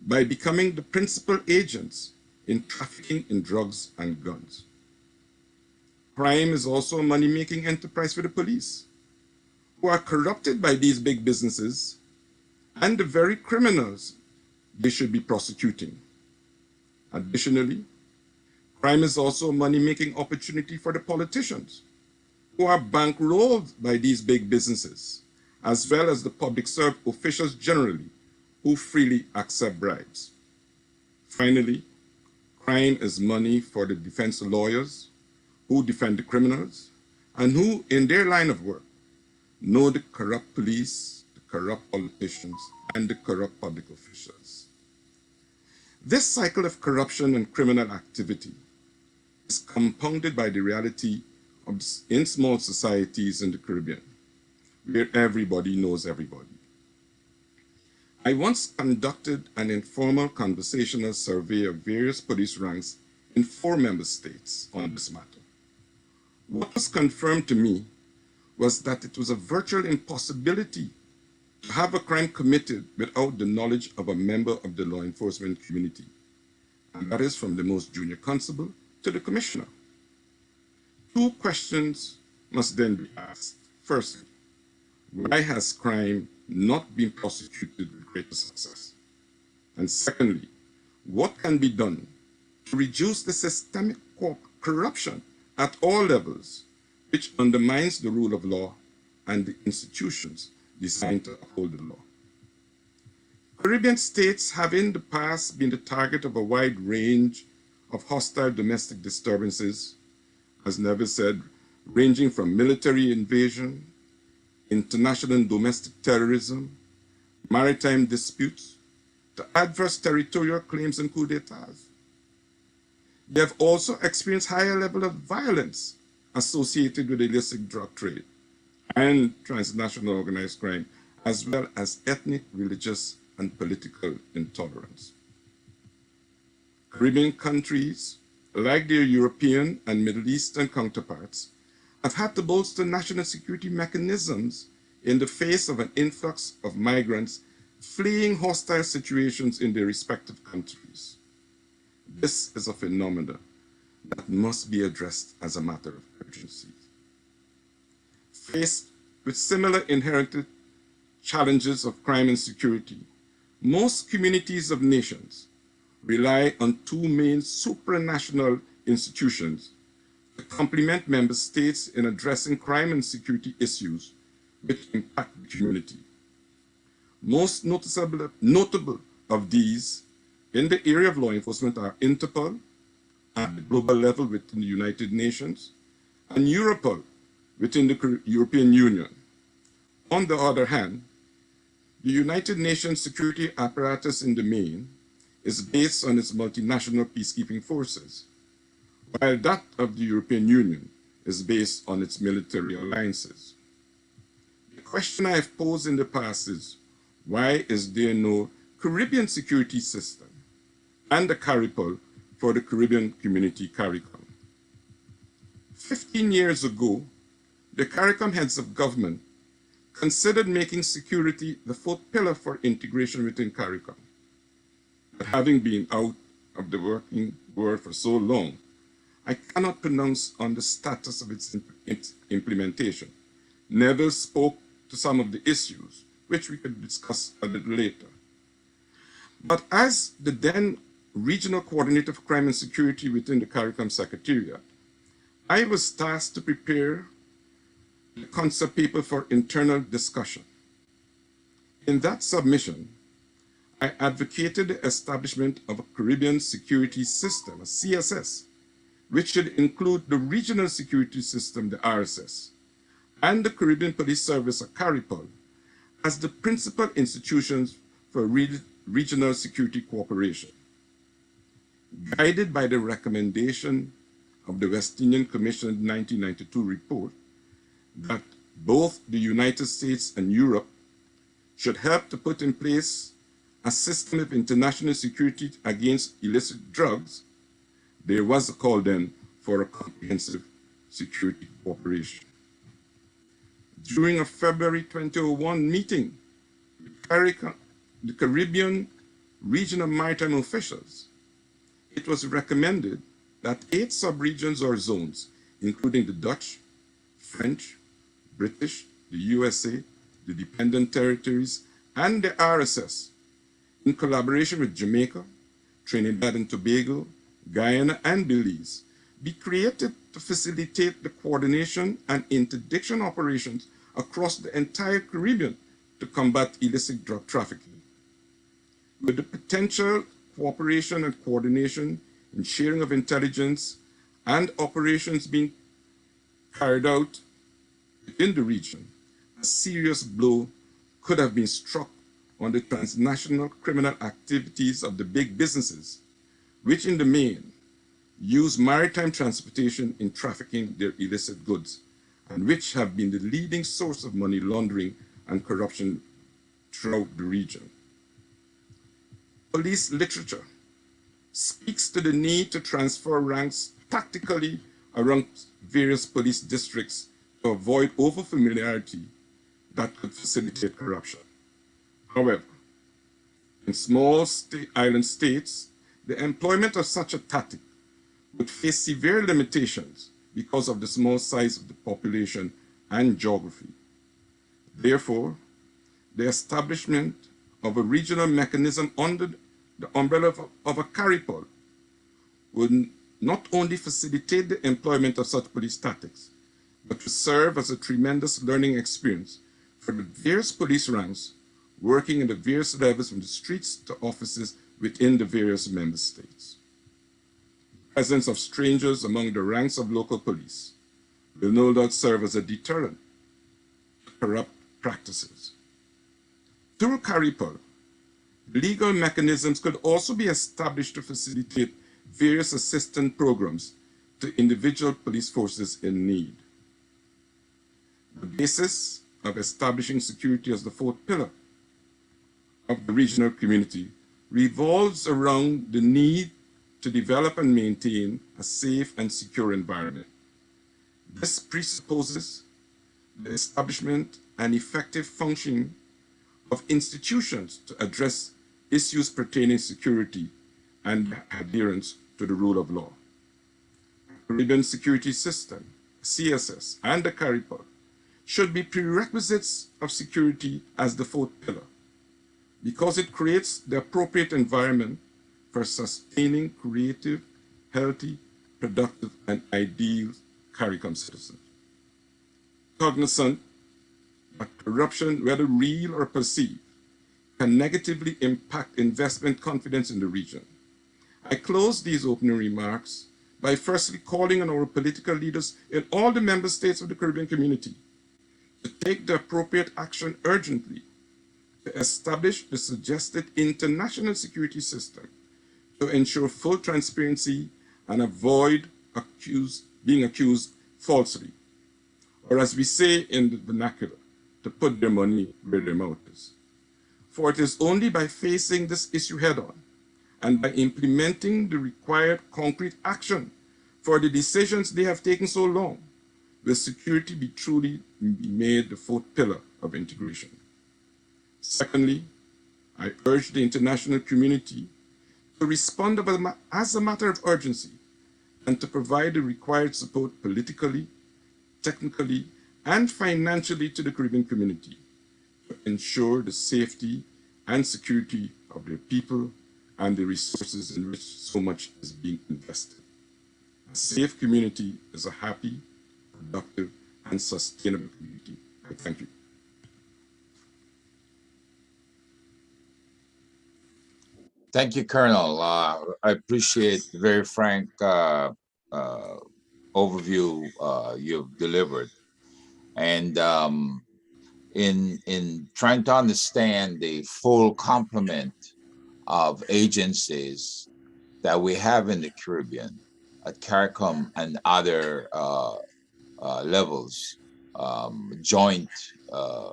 by becoming the principal agents in trafficking in drugs and guns. Crime is also a money-making enterprise for the police, who are corrupted by these big businesses and the very criminals they should be prosecuting. Additionally, crime is also a money-making opportunity for the politicians, who are bankrolled by these big businesses, as well as the public service officials generally, who freely accept bribes. Finally, crime is money for the defense lawyers who defend the criminals and who, in their line of work, know the corrupt police, the corrupt politicians, and the corrupt public officials. This cycle of corruption and criminal activity is compounded by the reality of in small societies in the Caribbean, where everybody knows everybody. I once conducted an informal conversational survey of various police ranks in 4 member states on this matter. What was confirmed to me was that it was a virtual impossibility to have a crime committed without the knowledge of a member of the law enforcement community, and that is from the most junior constable to the commissioner. 2 questions must then be asked. Firstly, why has crime not been prosecuted with greater success? And secondly, what can be done to reduce the systemic corruption at all levels, which undermines the rule of law and the institutions designed to uphold the law? Caribbean states have in the past been the target of a wide range of hostile domestic disturbances, as Neville said, ranging from military invasion, international and domestic terrorism, maritime disputes, to adverse territorial claims and coups d'etats. They have also experienced higher level of violence associated with illicit drug trade and transnational organized crime, as well as ethnic, religious, and political intolerance. Caribbean countries, like their European and Middle Eastern counterparts, have had to bolster national security mechanisms in the face of an influx of migrants fleeing hostile situations in their respective countries. This is a phenomenon that must be addressed as a matter of urgency. Faced with similar inherited challenges of crime and security, most communities of nations rely on two main supranational institutions to complement member states in addressing crime and security issues which impact the community. Most notable of these in the area of law enforcement are Interpol at the global level within the United Nations and Europol within the European Union. On the other hand, the United Nations security apparatus in the main is based on its multinational peacekeeping forces, while that of the European Union is based on its military alliances. The question I have posed in the past is, why is there no Caribbean security system and a CARIPOL for the Caribbean Community CARICOM? 15 years ago, the CARICOM heads of government considered making security the fourth pillar for integration within CARICOM. But having been out of the working world for so long, I cannot pronounce on the status of its implementation. Neville spoke to some of the issues, which we could discuss a little later. But as the then Regional Coordinator for Crime and Security within the CARICOM Secretariat, I was tasked to prepare the concept paper for internal discussion. In that submission, I advocated the establishment of a Caribbean Security System, a CSS, which should include the Regional Security System, the RSS, and the Caribbean Police Service, a CARIPOL, as the principal institutions for regional security cooperation. Guided by the recommendation of the West Indian Commission 1992 report that both the United States and Europe should help to put in place a system of international security against illicit drugs, there was a call then for a comprehensive security cooperation. During a February 2001 meeting with the Caribbean regional maritime officials, it was recommended that 8 sub-regions or zones, including the Dutch, French, British, the USA, the dependent territories, and the RSS, in collaboration with Jamaica, Trinidad and Tobago, Guyana, and Belize, be created to facilitate the coordination and interdiction operations across the entire Caribbean to combat illicit drug trafficking. With the potential cooperation and coordination in sharing of intelligence and operations being carried out in the region, a serious blow could have been struck on the transnational criminal activities of the big businesses, which in the main use maritime transportation in trafficking their illicit goods, and which have been the leading source of money laundering and corruption throughout the region. Police literature speaks to the need to transfer ranks tactically around various police districts to avoid overfamiliarity that could facilitate corruption. However, in small island states, the employment of such a tactic would face severe limitations because of the small size of the population and geography. Therefore, the establishment of a regional mechanism under the umbrella of a CARIPOL would not only facilitate the employment of such police tactics, but to serve as a tremendous learning experience for the various police ranks working in the various levels from the streets to offices within the various member states. The presence of strangers among the ranks of local police will no doubt serve as a deterrent to corrupt practices. Through CARIPOL, legal mechanisms could also be established to facilitate various assistance programs to individual police forces in need. The basis of establishing security as the fourth pillar of the regional community revolves around the need to develop and maintain a safe and secure environment. This presupposes the establishment and effective functioning of institutions to address issues pertaining to security and adherence to the rule of law. The Caribbean Security System, CSS, and the CARIPOL should be prerequisites of security as the fourth pillar, because it creates the appropriate environment for sustaining creative, healthy, productive, and ideal CARICOM citizens. Cognizant that corruption, whether real or perceived, can negatively impact investment confidence in the region. I close these opening remarks by firstly calling on our political leaders in all the member states of the Caribbean community to take the appropriate action urgently to establish the suggested international security system to ensure full transparency and avoid being accused falsely, or as we say in the vernacular, to put their money where their mouth is. For it is only by facing this issue head-on and by implementing the required concrete action for the decisions they have taken so long will security be truly made the fourth pillar of integration. Secondly, I urge the international community to respond as a matter of urgency and to provide the required support politically, technically, and financially to the Caribbean community to ensure the safety and security of their people and the resources in which so much is being invested. A safe community is a happy, productive, and sustainable community. I thank you. Thank you, Colonel. I appreciate the very frank overview you've delivered. And in trying to understand the full complement of agencies that we have in the Caribbean at CARICOM and other levels, joint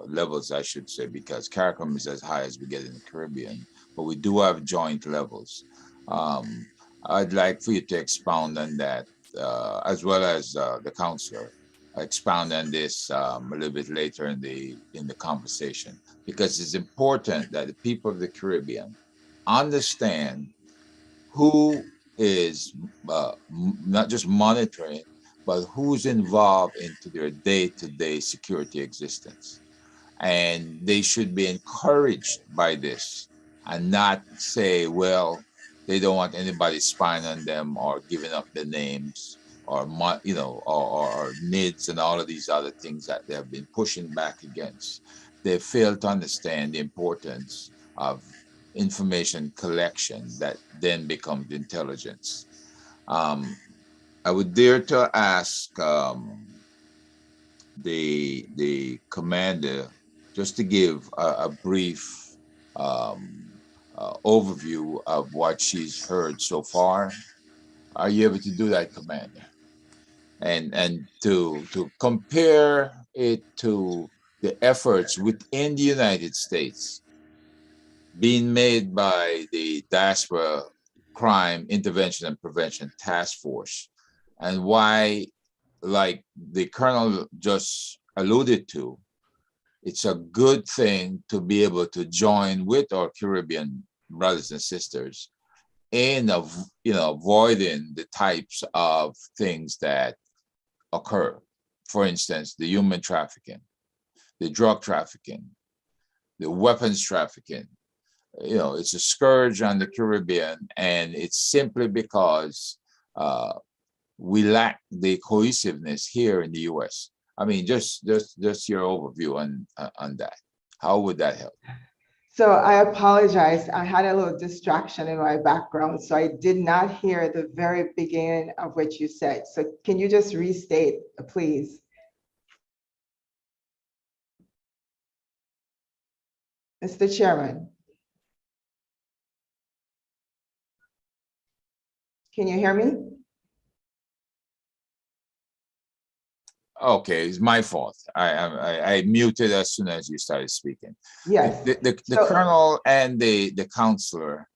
levels, I should say, because CARICOM is as high as we get in the Caribbean, but we do have joint levels. I'd like for you to expound on that, as well as the counselor expound on this a little bit later in the conversation, because it's important that the people of the Caribbean understand who is not just monitoring, but who's involved into their day-to-day security existence. And they should be encouraged by this and not say, well, they don't want anybody spying on them or giving up their names or, you know, or NIDS and all of these other things that they have been pushing back against. They fail to understand the importance of information collection that then becomes intelligence. I would dare to ask the commander just to give a brief overview of what she's heard so far. Are you able to do that, Commander? And to compare it to the efforts within the United States being made by the Diaspora Crime Intervention and Prevention Task Force, and why, like the Colonel just alluded to, it's a good thing to be able to join with our Caribbean brothers and sisters in avoiding the types of things that occur. For instance, the human trafficking, the drug trafficking, the weapons trafficking. You know, it's a scourge on the Caribbean, and it's simply because we lack the cohesiveness here in the U.S. I mean, just your overview on that. How would that help? So I apologize. I had a little distraction in my background, so I did not hear the very beginning of what you said. So can you just restate, please? Mr. Chairman. Can you hear me? Okay, it's my fault. I muted as soon as you started speaking. Yes. The Colonel and the counselor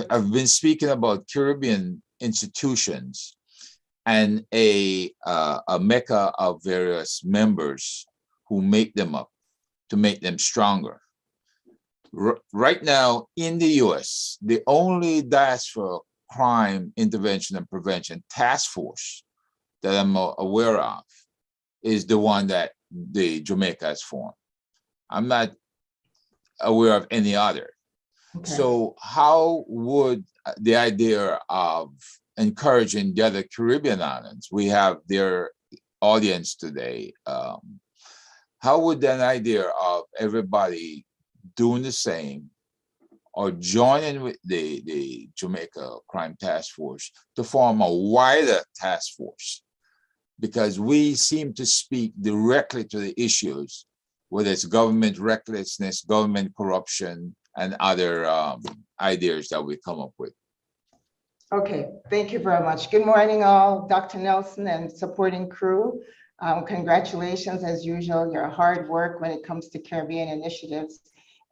have been speaking about Caribbean institutions and a mecca of various members who make them up to make them stronger. Right now in the U.S., the only Diaspora Crime Intervention and Prevention Task Force that I'm aware of is the one that the Jamaica has formed. I'm not aware of any other. Okay. So how would the idea of encouraging the other Caribbean islands. We have their audience today. How would an idea of everybody doing the same or joining with the Jamaica Crime Task Force to form a wider task force? Because we seem to speak directly to the issues, whether it's government recklessness, government corruption, and other ideas that we come up with. Okay, thank you very much. Good morning, all. Dr. Nelson and supporting crew. Congratulations, as usual, your hard work when it comes to Caribbean initiatives.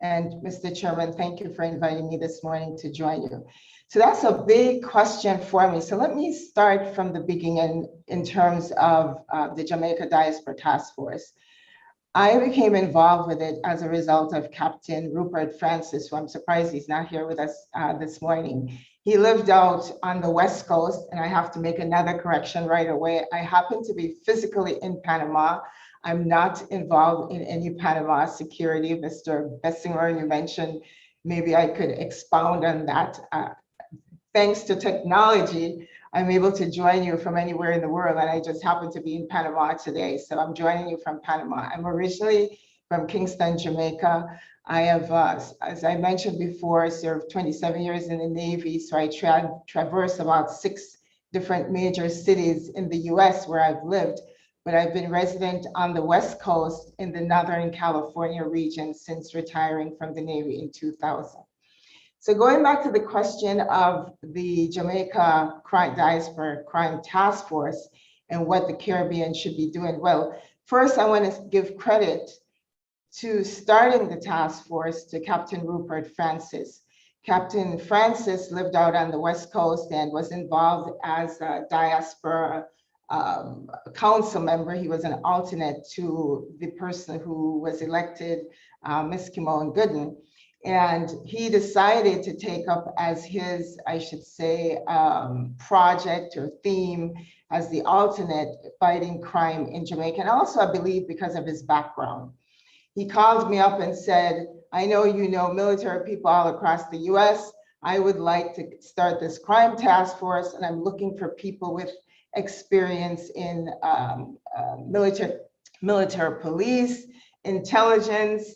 And Mr. Chairman, thank you for inviting me this morning to join you. So that's a big question for me. So let me start from the beginning in terms of the Jamaica Diaspora Task Force. I became involved with it as a result of Captain Rupert Francis, who I'm surprised he's not here with us this morning. He lived out on the West Coast, and I have to make another correction right away. I happen to be physically in Panama. I'm not involved in any Panama security. Mr. Bissember, you mentioned, maybe I could expound on that. Thanks to technology, I'm able to join you from anywhere in the world, and I just happen to be in Panama today. So I'm joining you from Panama. I'm originally from Kingston, Jamaica. I have, as I mentioned before, served 27 years in the Navy. So I traversed about 6 different major cities in the US where I've lived, but I've been resident on the West Coast in the Northern California region since retiring from the Navy in 2000. So going back to the question of the Jamaica Diaspora Crime Task Force and what the Caribbean should be doing. Well, first I want to give credit to starting the task force to Captain Rupert Francis. Captain Francis lived out on the West Coast and was involved as a Diaspora council member. He was an alternate to the person who was elected, Ms. Kimon Gooden. And he decided to take up as his, I should say, project or theme as the alternate fighting crime in Jamaica. And also, I believe, because of his background. He called me up and said, I know you know military people all across the US. I would like to start this crime task force, and I'm looking for people with experience in military police, intelligence,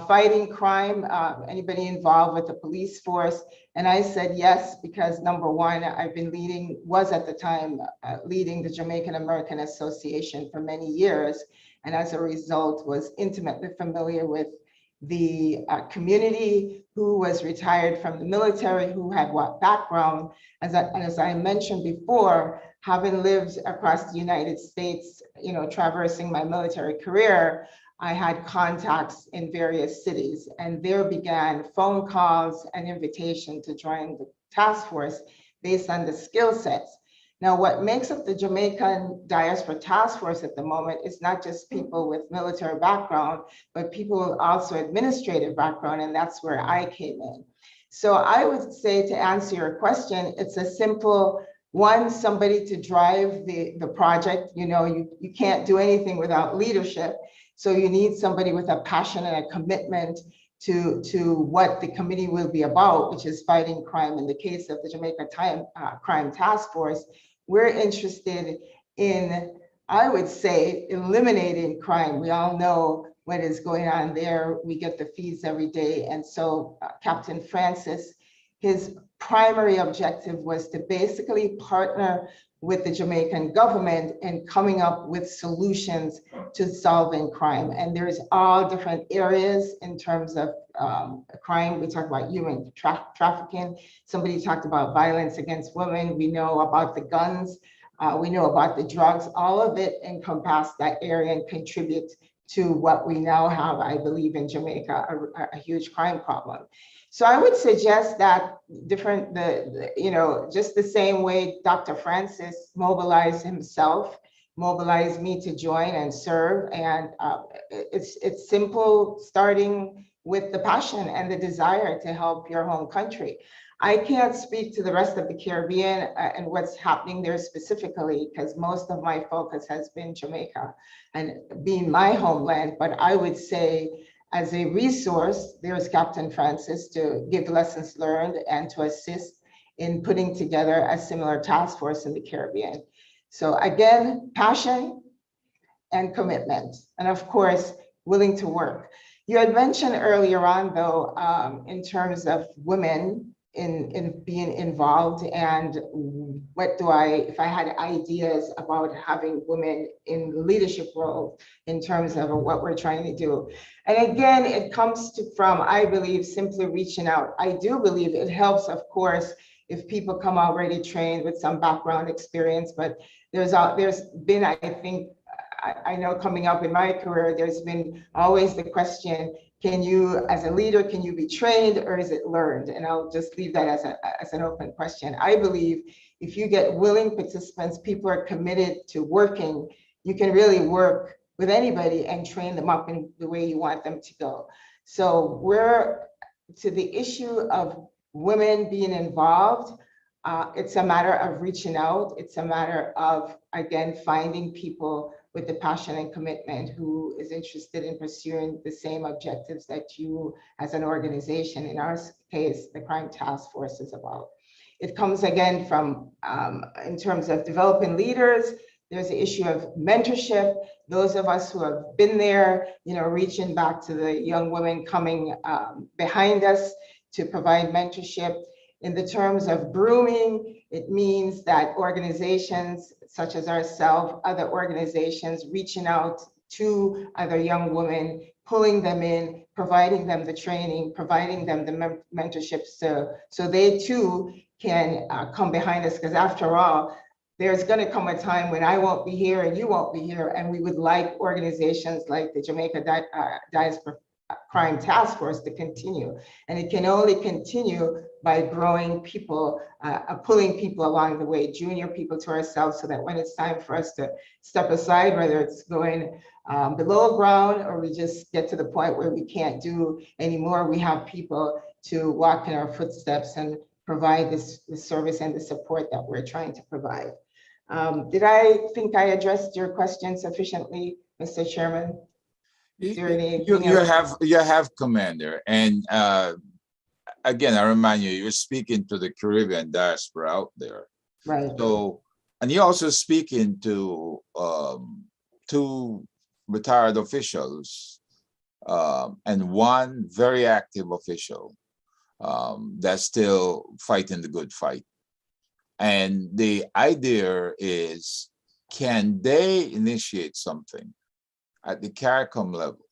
fighting crime, anybody involved with the police force. And I said yes, because number one, I've been was at the time leading the Jamaican American Association for many years. And as a result, was intimately familiar with the community, who was retired from the military, who had what background. And as I mentioned before, having lived across the United States, traversing my military career, I had contacts in various cities, and there began phone calls and invitation to join the task force based on the skill sets. Now, what makes up the Jamaican Diaspora Task Force at the moment is not just people with military background, but people with also administrative background, and that's where I came in. So I would say, to answer your question, it's a simple one, somebody to drive the project. You can't do anything without leadership. So you need somebody with a passion and a commitment to what the committee will be about, which is fighting crime. In the case of the Jamaica Crime Task Force, we're interested in, I would say, eliminating crime. We all know what is going on there. We get the feeds every day. And so Captain Francis, his primary objective was to basically partner with the Jamaican government and coming up with solutions to solving crime. And there's all different areas in terms of crime. We talk about human trafficking. Somebody talked about violence against women. We know about the guns. We know about the drugs. All of it encompass that area and contribute to what we now have, I believe, in Jamaica, a huge crime problem. So I would suggest that just the same way Dr. Francis mobilized himself, mobilized me to join and serve. And it's simple, starting with the passion and the desire to help your home country. I can't speak to the rest of the Caribbean and what's happening there specifically, because most of my focus has been Jamaica and being my homeland. But I would say, as a resource, there's Captain Francis to give lessons learned and to assist in putting together a similar task force in the Caribbean. So again, passion and commitment, and of course, willing to work. You had mentioned earlier on, though, in terms of women in being involved, and if I had ideas about having women in leadership roles in terms of what we're trying to do. And again, it comes from, I believe, simply reaching out. I do believe it helps, of course, if people come already trained with some background experience, but there's been, I think, I know coming up in my career, there's been always the question, can you, as a leader, can you be trained or is it learned? And I'll just leave that as an open question. I believe if you get willing participants, people are committed to working, you can really work with anybody and train them up in the way you want them to go. So we're to the issue of women being involved. It's a matter of reaching out. It's a matter of, again, finding people with the passion and commitment who is interested in pursuing the same objectives that you as an organization, in our case, the Crime Task Force, is about. It comes again from, in terms of developing leaders, there's the issue of mentorship. Those of us who have been there, reaching back to the young women coming behind us to provide mentorship. In the terms of grooming, it means that organizations such as ourselves, other organizations reaching out to other young women, pulling them in, providing them the training, providing them the mentorship so they too can come behind us. Because after all, there's going to come a time when I won't be here and you won't be here, and we would like organizations like the Jamaica Diaspora Crime Task Force to continue. And it can only continue by growing people, pulling people along the way, junior people to ourselves, so that when it's time for us to step aside, whether it's going below ground or we just get to the point where we can't do anymore, we have people to walk in our footsteps and provide this service and the support that we're trying to provide. Did I think I addressed your question sufficiently, Mr. Chairman? You have, Commander, and again, I remind you, you're speaking to the Caribbean diaspora out there, right? So, and you're also speaking to two retired officials and one very active official that's still fighting the good fight. And the idea is, can they initiate something at the CARICOM level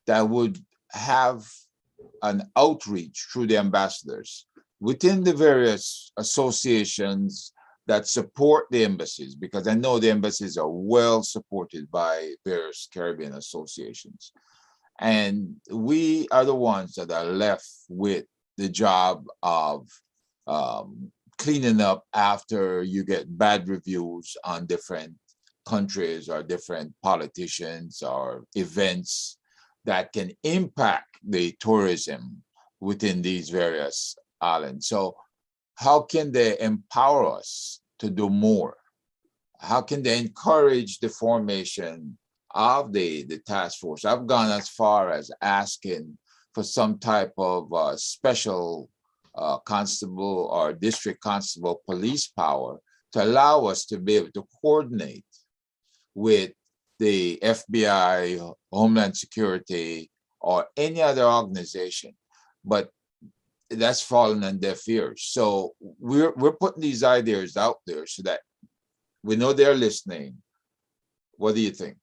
that would have an outreach through the ambassadors within the various associations that support the embassies? Because I know the embassies are well supported by various Caribbean associations. And we are the ones that are left with the job of cleaning up after you get bad reviews on different countries or different politicians or events that can impact the tourism within these various islands. So how can they empower us to do more? How can they encourage the formation of the task force? I've gone as far as asking for some type of special constable or district constable police power to allow us to be able to coordinate with the FBI, Homeland Security, or any other organization. But that's fallen on deaf ears. So we're putting these ideas out there so that we know they're listening. What do you think?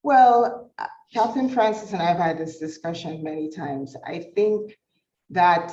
Well, Captain Francis and I have had this discussion many times. I think that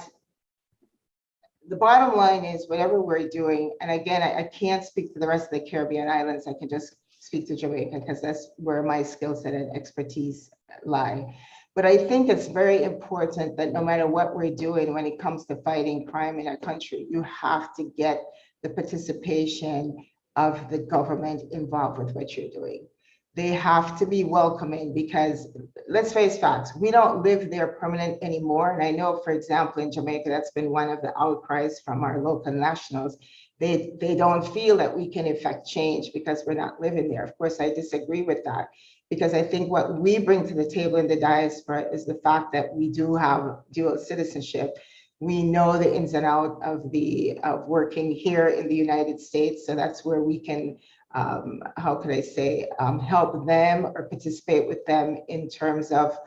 the bottom line is whatever we're doing, and again, I can't speak to the rest of the Caribbean islands, I can just speak to Jamaica because that's where my skill set and expertise lie. But I think it's very important that no matter what we're doing when it comes to fighting crime in our country, you have to get the participation of the government involved with what you're doing. They have to be welcoming, because let's face facts, we don't live there permanent anymore. And I know, for example, in Jamaica, that's been one of the outcries from our local nationals. They don't feel that we can effect change because we're not living there. Of course, I disagree with that, because I think what we bring to the table in the diaspora is the fact that we do have dual citizenship. We know the ins and outs of working here in the United States. So that's where we can, how could I say, help them or participate with them in terms of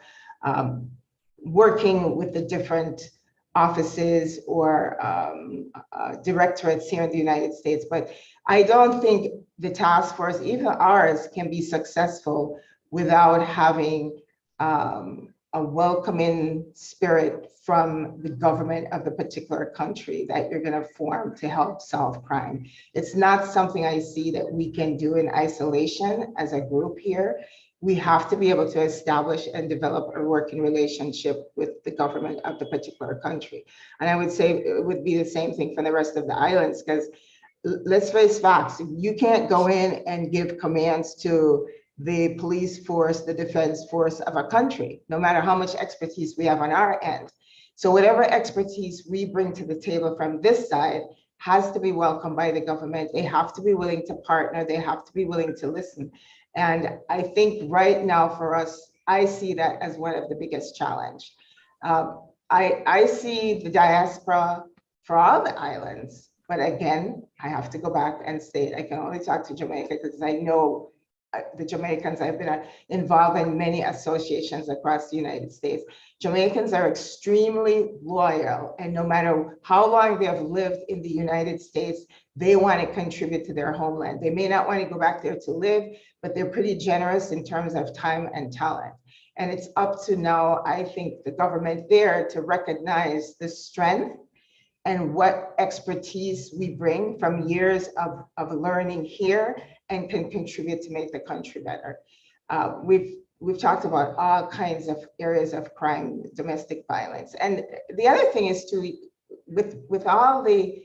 working with the different offices or directorates here in the United States. But I don't think the task force, even ours, can be successful without having a welcoming spirit from the government of the particular country that you're going to form to help solve crime. It's not something I see that we can do in isolation as a group here. We have to be able to establish and develop a working relationship with the government of the particular country. And I would say it would be the same thing for the rest of the islands, because let's face facts, you can't go in and give commands to the police force, the defense force of a country, no matter how much expertise we have on our end. So whatever expertise we bring to the table from this side has to be welcomed by the government. They have to be willing to partner. They have to be willing to listen. And I think right now for us, I see that as one of the biggest challenge. I see the diaspora for all the islands, but again, I have to go back and state, I can only talk to Jamaica because I know the Jamaicans. I've been involved in many associations across the United States. Jamaicans are extremely loyal, and no matter how long they have lived in the United States, they want to contribute to their homeland. They may not want to go back there to live, but they're pretty generous in terms of time and talent. And it's up to now, I think, the government there to recognize the strength and what expertise we bring from years of learning here and can contribute to make the country better. We've talked about all kinds of areas of crime, domestic violence. And the other thing is too, with all the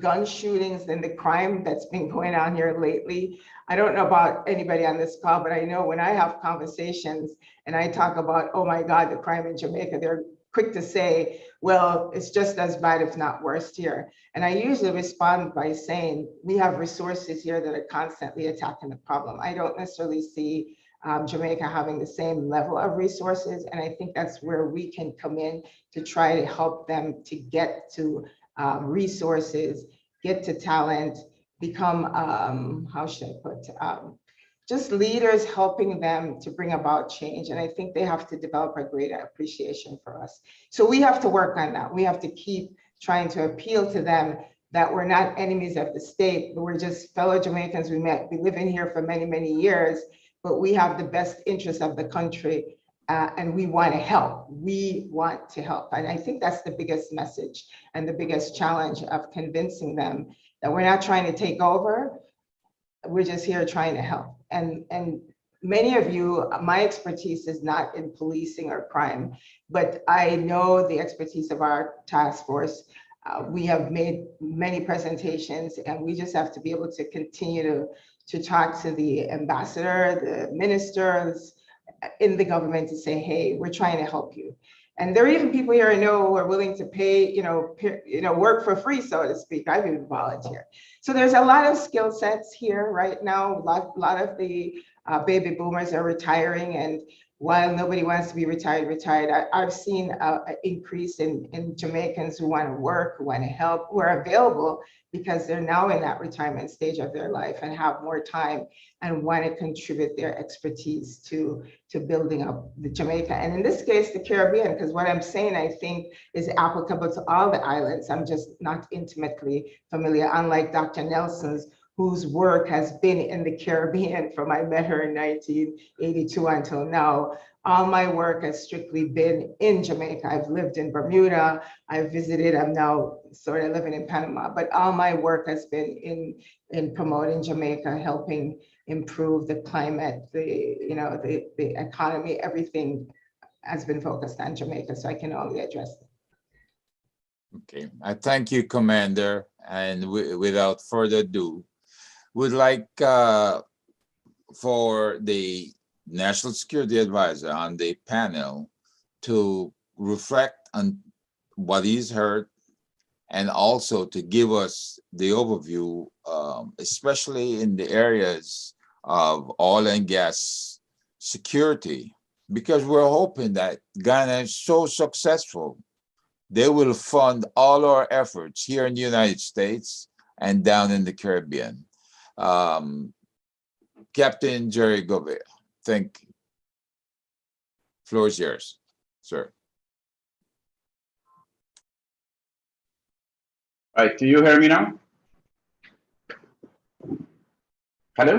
gun shootings and the crime that's been going on here lately, I don't know about anybody on this call, but I know when I have conversations and I talk about, oh my God, the crime in Jamaica, they're quick to say, well, it's just as bad, if not worse here. And I usually respond by saying, we have resources here that are constantly attacking the problem. I don't necessarily see Jamaica having the same level of resources. And I think that's where we can come in to try to help them to get to resources, get to talent, become, how should I put, just leaders helping them to bring about change. And I think they have to develop a greater appreciation for us. So we have to work on that. We have to keep trying to appeal to them that we're not enemies of the state, but we're just fellow Jamaicans. We live in here for many, many years, but we have the best interests of the country and we want to help. We want to help. And I think that's the biggest message and the biggest challenge of convincing them that we're not trying to take over. We're just here trying to help. And many of you, my expertise is not in policing or crime, but I know the expertise of our task force. We have made many presentations and we just have to be able to continue to talk to the ambassador, the ministers in the government to say, hey, we're trying to help you. And there are even people here I know who are willing to pay, work for free, so to speak. I've even volunteered. So there's a lot of skill sets here right now. A lot of the baby boomers are retiring, and while nobody wants to be retired, I've seen an increase in Jamaicans who want to work, who want to help, who are available because they're now in that retirement stage of their life and have more time and want to contribute their expertise to building up the Jamaica. And in this case, the Caribbean, because what I'm saying, I think, is applicable to all the islands. I'm just not intimately familiar, unlike Dr. Nelson's, whose work has been in the Caribbean from I met her in 1982 until now. All my work has strictly been in Jamaica. I've lived in Bermuda, I've visited, I'm now sort of living in Panama, but all my work has been in promoting Jamaica, helping improve the climate, the economy, everything has been focused on Jamaica, so I can only address it. Okay, I thank you, Commander, and without further ado, would like for the National Security Advisor on the panel to reflect on what he's heard and also to give us the overview, especially in the areas of oil and gas security, because we're hoping that Ghana is so successful They will fund all our efforts here in the United States and down in the Caribbean. Captain Jerry Gouveia, thank you. Floor is yours, sir. All right, do you hear me now? Hello?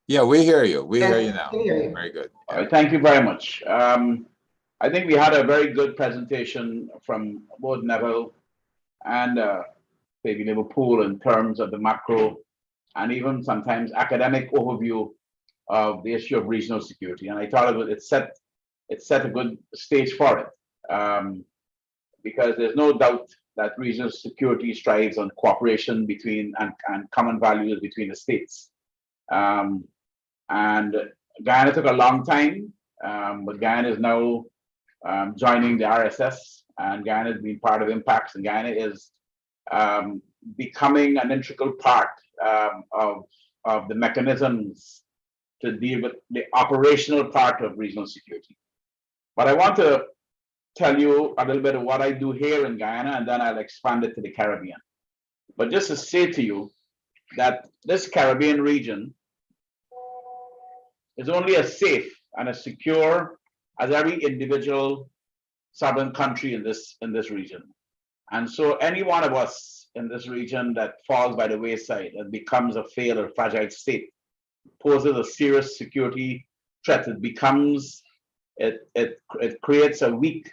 Yeah, we hear you. We hear you Yes, now. can hear you. Very good. All right, thank you very much. I think we had a very good presentation from both Neville and maybe Liverpool in terms of the macro and even sometimes academic overview of the issue of regional security. And I thought it set a good stage for it, because there's no doubt that regional security strives on cooperation between and common values between the states. And Guyana took a long time, but Guyana is now joining the RSS, and Guyana has been part of impacts, and Guyana is becoming an integral part of the mechanisms to deal with the operational part of regional security. But I want to tell you a little bit of what I do here in Guyana, and then I'll expand it to the Caribbean. But just to say to you that this Caribbean region is only as safe and as secure as every individual sovereign country in this region. And so any one of us in this region that falls by the wayside and becomes a failed or fragile state poses a serious security threat. It creates a weak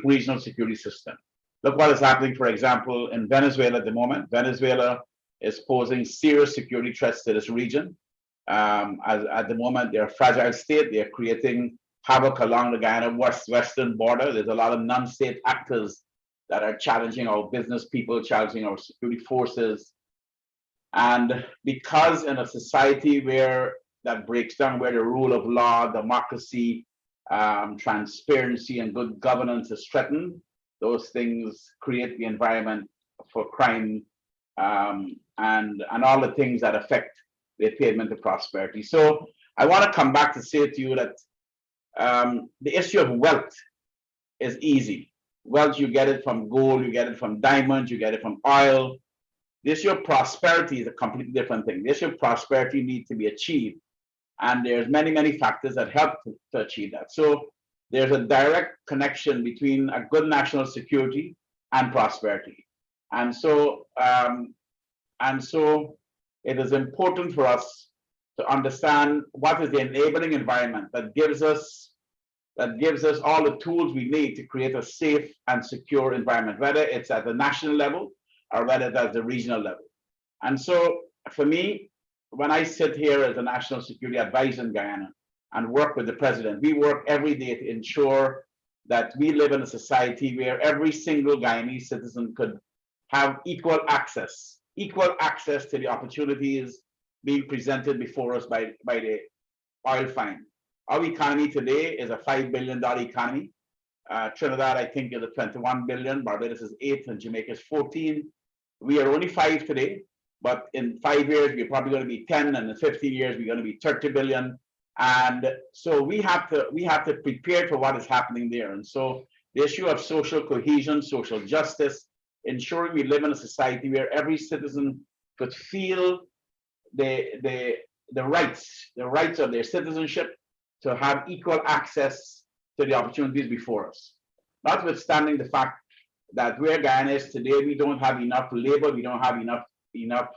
regional security system. Look what is happening, for example, in Venezuela at the moment. Venezuela is posing serious security threats to this region. At the moment, they're a fragile state. They're creating havoc along the Guyana western border. There's a lot of non-state actors that are challenging our business people, challenging our security forces. And because in a society where that breaks down, where the rule of law, democracy, transparency, and good governance is threatened, those things create the environment for crime and all the things that affect the attainment of prosperity. So I want to come back to say to you that the issue of wealth is easy. Wealth, you get it from gold, you get it from diamonds, you get it from oil. The issue of prosperity is a completely different thing. The issue of prosperity needs to be achieved. And there's many, many factors that help to achieve that. So there's a direct connection between a good national security and prosperity. And so it is important for us to understand what is the enabling environment that gives us all the tools we need to create a safe and secure environment, whether it's at the national level or whether it's at the regional level. And so for me, when I sit here as a national security advisor in Guyana and work with the president, we work every day to ensure that we live in a society where every single Guyanese citizen could have equal access to the opportunities being presented before us by the oil find. Our economy today is a $5 billion economy. Trinidad, I think, is a 21 billion. Barbados is 8, and Jamaica is 14. We are only 5 today, but in 5 years, we're probably going to be 10, and in 15 years, we're going to be 30 billion. And so we have to prepare for what is happening there. And so the issue of social cohesion, social justice, ensuring we live in a society where every citizen could feel the rights of their citizenship to have equal access to the opportunities before us. Notwithstanding the fact that where Guyana is today, we don't have enough labor, we don't have enough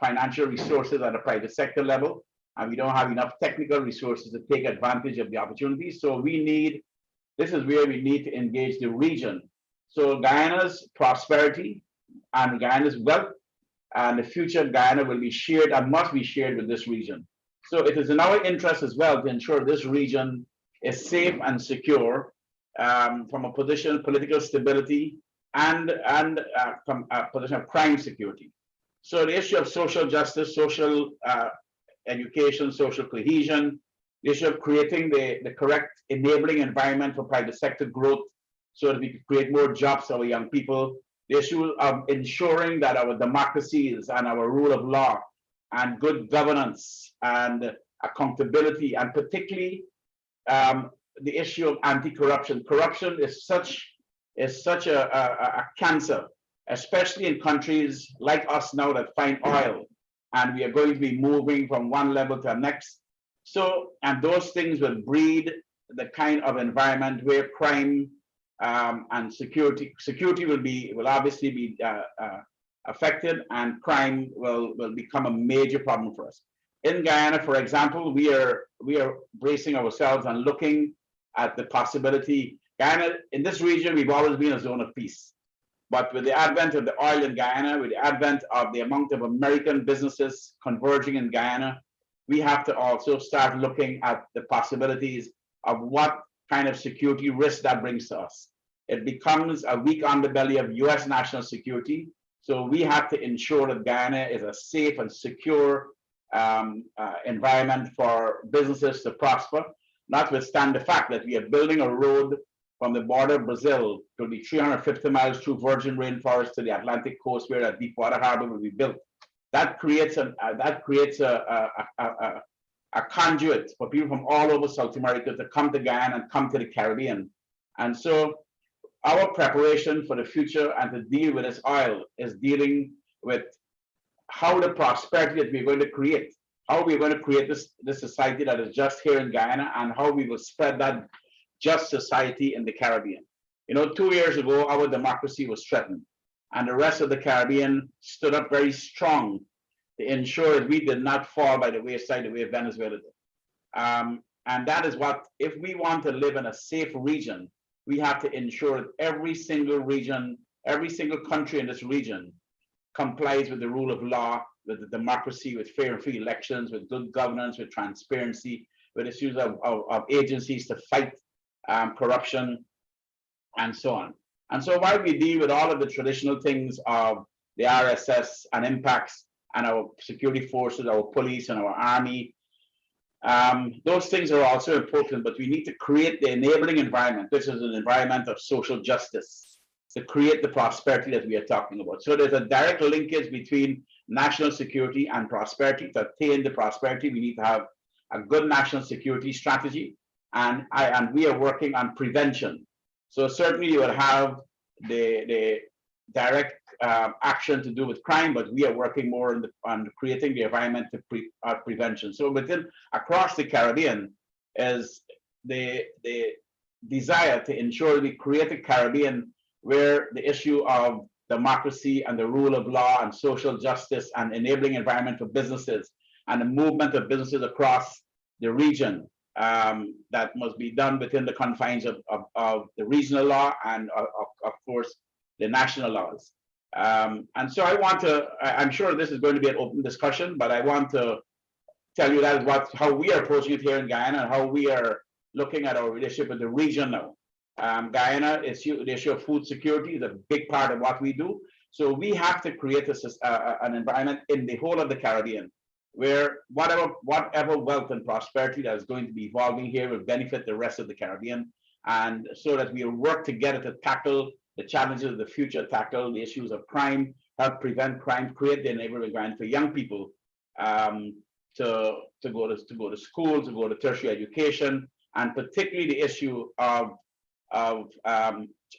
financial resources at the private sector level, and we don't have enough technical resources to take advantage of the opportunities. So this is where we need to engage the region. So Guyana's prosperity and Guyana's wealth and the future of Guyana will be shared and must be shared with this region. So it is in our interest as well to ensure this region is safe and secure from a position of political stability and from a position of crime security. So the issue of social justice, social education, social cohesion, the issue of creating the correct enabling environment for private sector growth so that we can create more jobs for our young people, the issue of ensuring that our democracies and our rule of law and good governance and accountability, and particularly the issue of anti-corruption. Corruption is such a cancer, especially in countries like us now that find oil, and we are going to be moving from one level to the next. So, and those things will breed the kind of environment where crime and security will obviously be affected, and crime will become a major problem for us. In Guyana, for example, we are bracing ourselves and looking at the possibility. Guyana, in this region, we've always been a zone of peace. But with the advent of the oil in Guyana, with the advent of the amount of American businesses converging in Guyana, we have to also start looking at the possibilities of what kind of security risk that brings to us. It becomes a weak underbelly of US national security. So we have to ensure that Guyana is a safe and secure environment for businesses to prosper, notwithstanding the fact that we are building a road from the border of Brazil to be 350 miles through virgin rainforest to the Atlantic coast where a deepwater harbor will be built. That creates a conduit for people from all over South America to come to Guyana and come to the Caribbean. And so our preparation for the future and to deal with this oil is dealing with how the prosperity that we're going to create, how we're going to create this society that is just here in Guyana, and how we will spread that just society in the Caribbean. You know, 2 years ago, our democracy was threatened, and the rest of the Caribbean stood up very strong to ensure that we did not fall by the wayside the way Venezuela did. And that is what, if we want to live in a safe region, we have to ensure that every single region, every single country in this region complies with the rule of law, with the democracy, with fair and free elections, with good governance, with transparency, with issues of agencies to fight corruption, and so on. And so while we deal with all of the traditional things of the RSS and impacts and our security forces, our police and our army, those things are also important, but we need to create the enabling environment, which is an environment of social justice, to create the prosperity that we are talking about. So there's a direct linkage between national security and prosperity. To attain the prosperity, we need to have a good national security strategy, and we are working on prevention. So certainly you will have the direct action to do with crime, but we are working more on creating the environment to prevention. So across the Caribbean is the desire to ensure we create a Caribbean where the issue of democracy and the rule of law and social justice and enabling environment for businesses and the movement of businesses across the region that must be done within the confines of the regional law and of course the national laws. And so I'm sure this is going to be an open discussion, but I want to tell you that is how we are approaching it here in Guyana and how we are looking at our relationship with the region now. Guyana, the issue of food security is a big part of what we do. So we have to create an environment in the whole of the Caribbean where whatever wealth and prosperity that is going to be evolving here will benefit the rest of the Caribbean, and so that we work together to tackle the challenges of the future, tackle the issues of crime, help prevent crime, create the enabling environment for young people to go to school, to go to tertiary education, and particularly the issue of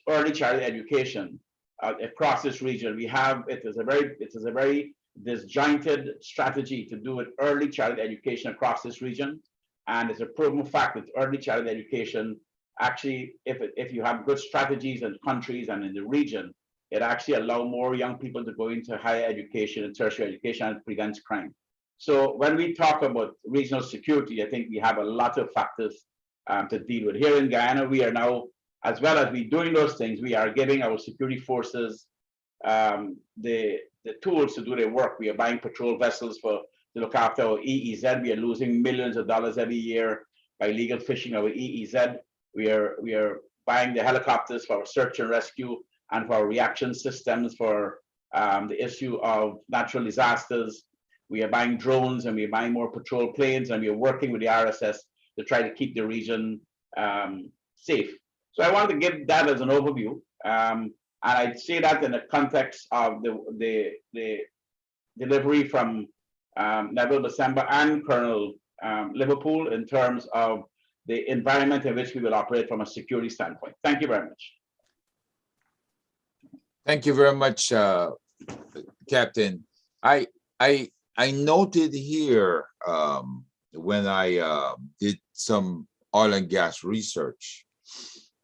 early childhood education across this region. It is a very disjointed strategy to do with early childhood education across this region, and it's a proven fact that early childhood education actually, if you have good strategies in countries and in the region, it actually allows more young people to go into higher education and tertiary education, and prevents crime. So when we talk about regional security, I think we have a lot of factors to deal with. Here in Guyana, we are now, as well as we doing those things, we are giving our security forces the tools to do their work. We are buying patrol vessels to look after our EEZ. We are losing millions of dollars every year by illegal fishing our EEZ. We are buying the helicopters for our search and rescue and for our reaction systems for the issue of natural disasters. We are buying drones, and we are buying more patrol planes, and we are working with the RSS to try to keep the region safe. So I wanted to give that as an overview. And I'd say that in the context of the delivery from Neville Bissember and Colonel Liverpool in terms of the environment in which we will operate from a security standpoint. Thank you very much. Thank you very much, Captain. I noted here when I did some oil and gas research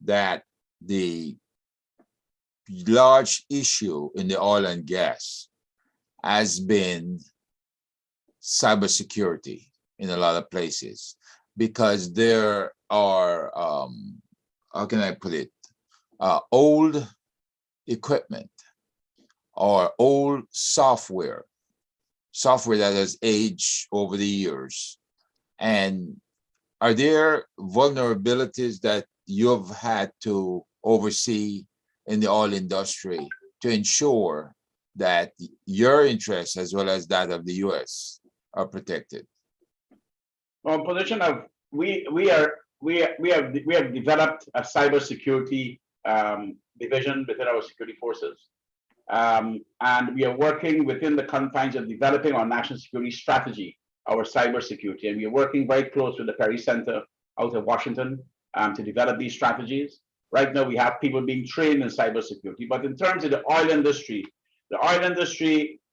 that the large issue in the oil and gas has been cybersecurity in a lot of places, because there are, how can I put it, old equipment or old software that has aged over the years. And are there vulnerabilities that you've had to oversee in the oil industry to ensure that your interests as well as that of the US are protected? From position of we have developed a cybersecurity division within our security forces, and we are working within the confines of developing our national security strategy, our cybersecurity, and we are working very close with the Perry Center out of Washington to develop these strategies. Right now, we have people being trained in cybersecurity, but in terms of the oil industry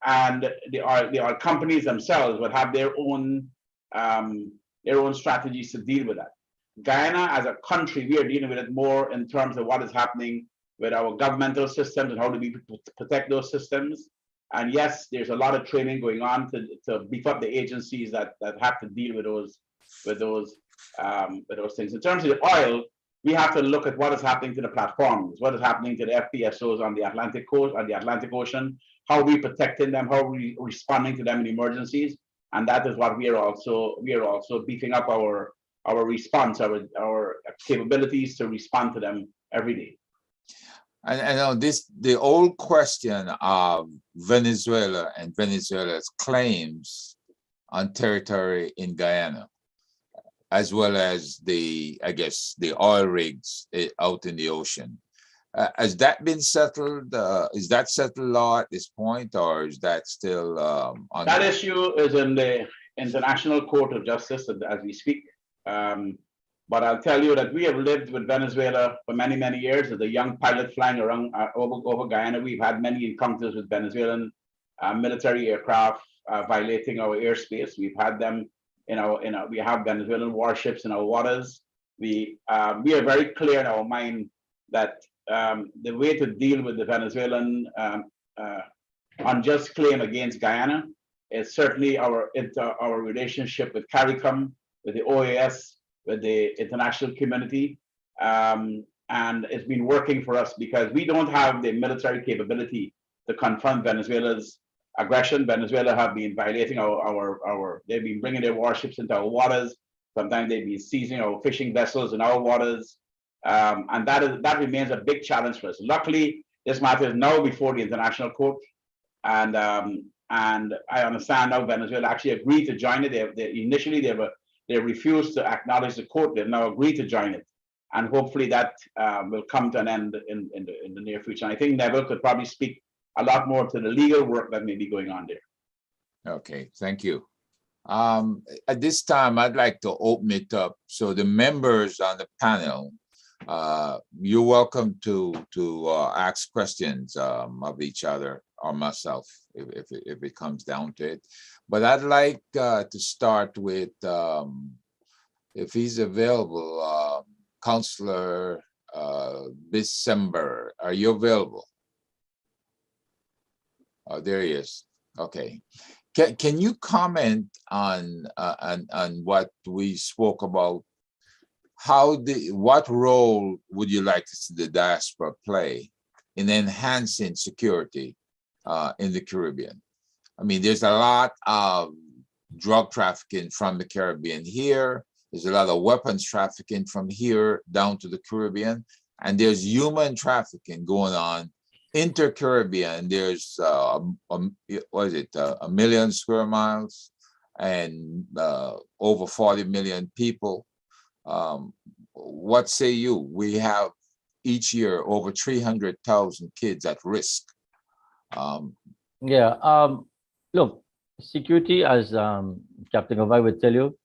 and the oil companies themselves would have their own strategies to deal with that. Guyana, as a country, we are dealing with it more in terms of what is happening with our governmental systems and how do we protect those systems. And yes, there's a lot of training going on to beef up the agencies that have to deal with those things. In terms of the oil, we have to look at what is happening to the platforms, what is happening to the FPSOs on the Atlantic coast, on the Atlantic Ocean, how are we protecting them, how are we responding to them in emergencies, and that is what we are also beefing up our response, our capabilities to respond to them every day. I know the old question of Venezuela and Venezuela's claims on territory in Guyana, as well as the oil rigs out in the ocean. Has that been settled? Is that settled law at this point, or is that still on? That issue is in the International Court of Justice as we speak. But I'll tell you that we have lived with Venezuela for many, many years. As a young pilot flying around over Guyana, we've had many encounters with Venezuelan military aircraft violating our airspace. We've had them we have Venezuelan warships in our waters. We are very clear in our mind that the way to deal with the Venezuelan unjust claim against Guyana is certainly our relationship with CARICOM, with the OAS, with the international community, and it's been working for us because we don't have the military capability to confront Venezuela's aggression. Venezuela have been violating they've been bringing their warships into our waters. Sometimes they've been seizing our fishing vessels in our waters, and that remains a big challenge for us. Luckily, this matter is now before the International Court, and I understand now Venezuela actually agreed to join it. Initially they refused to acknowledge the court. They've now agreed to join it, and hopefully that will come to an end in the near future. And I think Neville could probably speak a lot more to the legal work that may be going on there. Okay, thank you. At this time, I'd like to open it up so the members on the panel, you're welcome to ask questions of each other or myself if it comes down to it. But I'd like to start with, if he's available, Councillor Bissember, are you available? Oh, there he is. Okay. Can you comment on what we spoke about? What role would you like to see the diaspora play in enhancing security in the Caribbean? I mean, there's a lot of drug trafficking from the Caribbean here. There's a lot of weapons trafficking from here down to the Caribbean, and there's human trafficking going on inter-Caribbean. There's what is it, 1 million square miles and over 40 million people. What say you? We have each year over 300,000 kids at risk. Look, security, as Captain Govai would tell you,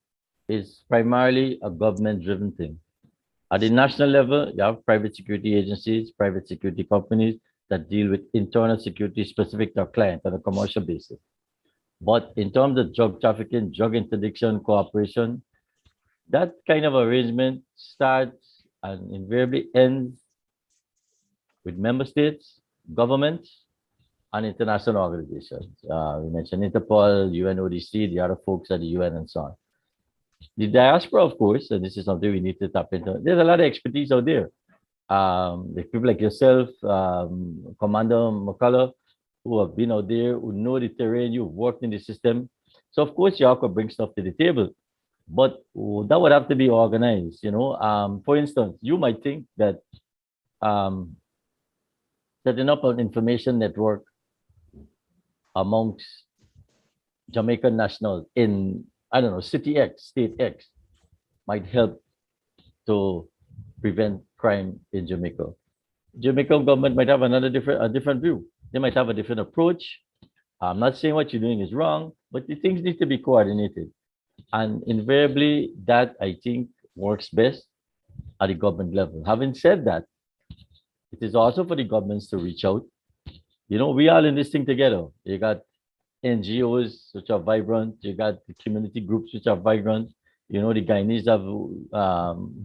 is primarily a government-driven thing. At the national level, you have private security agencies, private security companies that deal with internal security specific to a client on a commercial basis. But in terms of drug trafficking, drug interdiction, cooperation, that kind of arrangement starts and invariably ends with member states, governments, and international organizations. We mentioned Interpol, UNODC, the other folks at the UN, and so on. The diaspora, of course, and this is something we need to tap into. There's a lot of expertise out there. Like people like yourself, Commander McCullough, who have been out there, who know the terrain, you've worked in the system. So of course, you all could bring stuff to the table, but that would have to be organized. For instance, you might think that setting up an information network amongst Jamaican nationals in, I don't know, city X, state X, might help to prevent crime in Jamaica. Jamaican government might have a different view. They might have a different approach. I'm not saying what you're doing is wrong, but the things need to be coordinated. And invariably, that I think works best at the government level. Having said that, it is also for the governments to reach out. We all in this thing together. You got NGOs which are vibrant. You got the community groups which are vibrant. The Guyanese have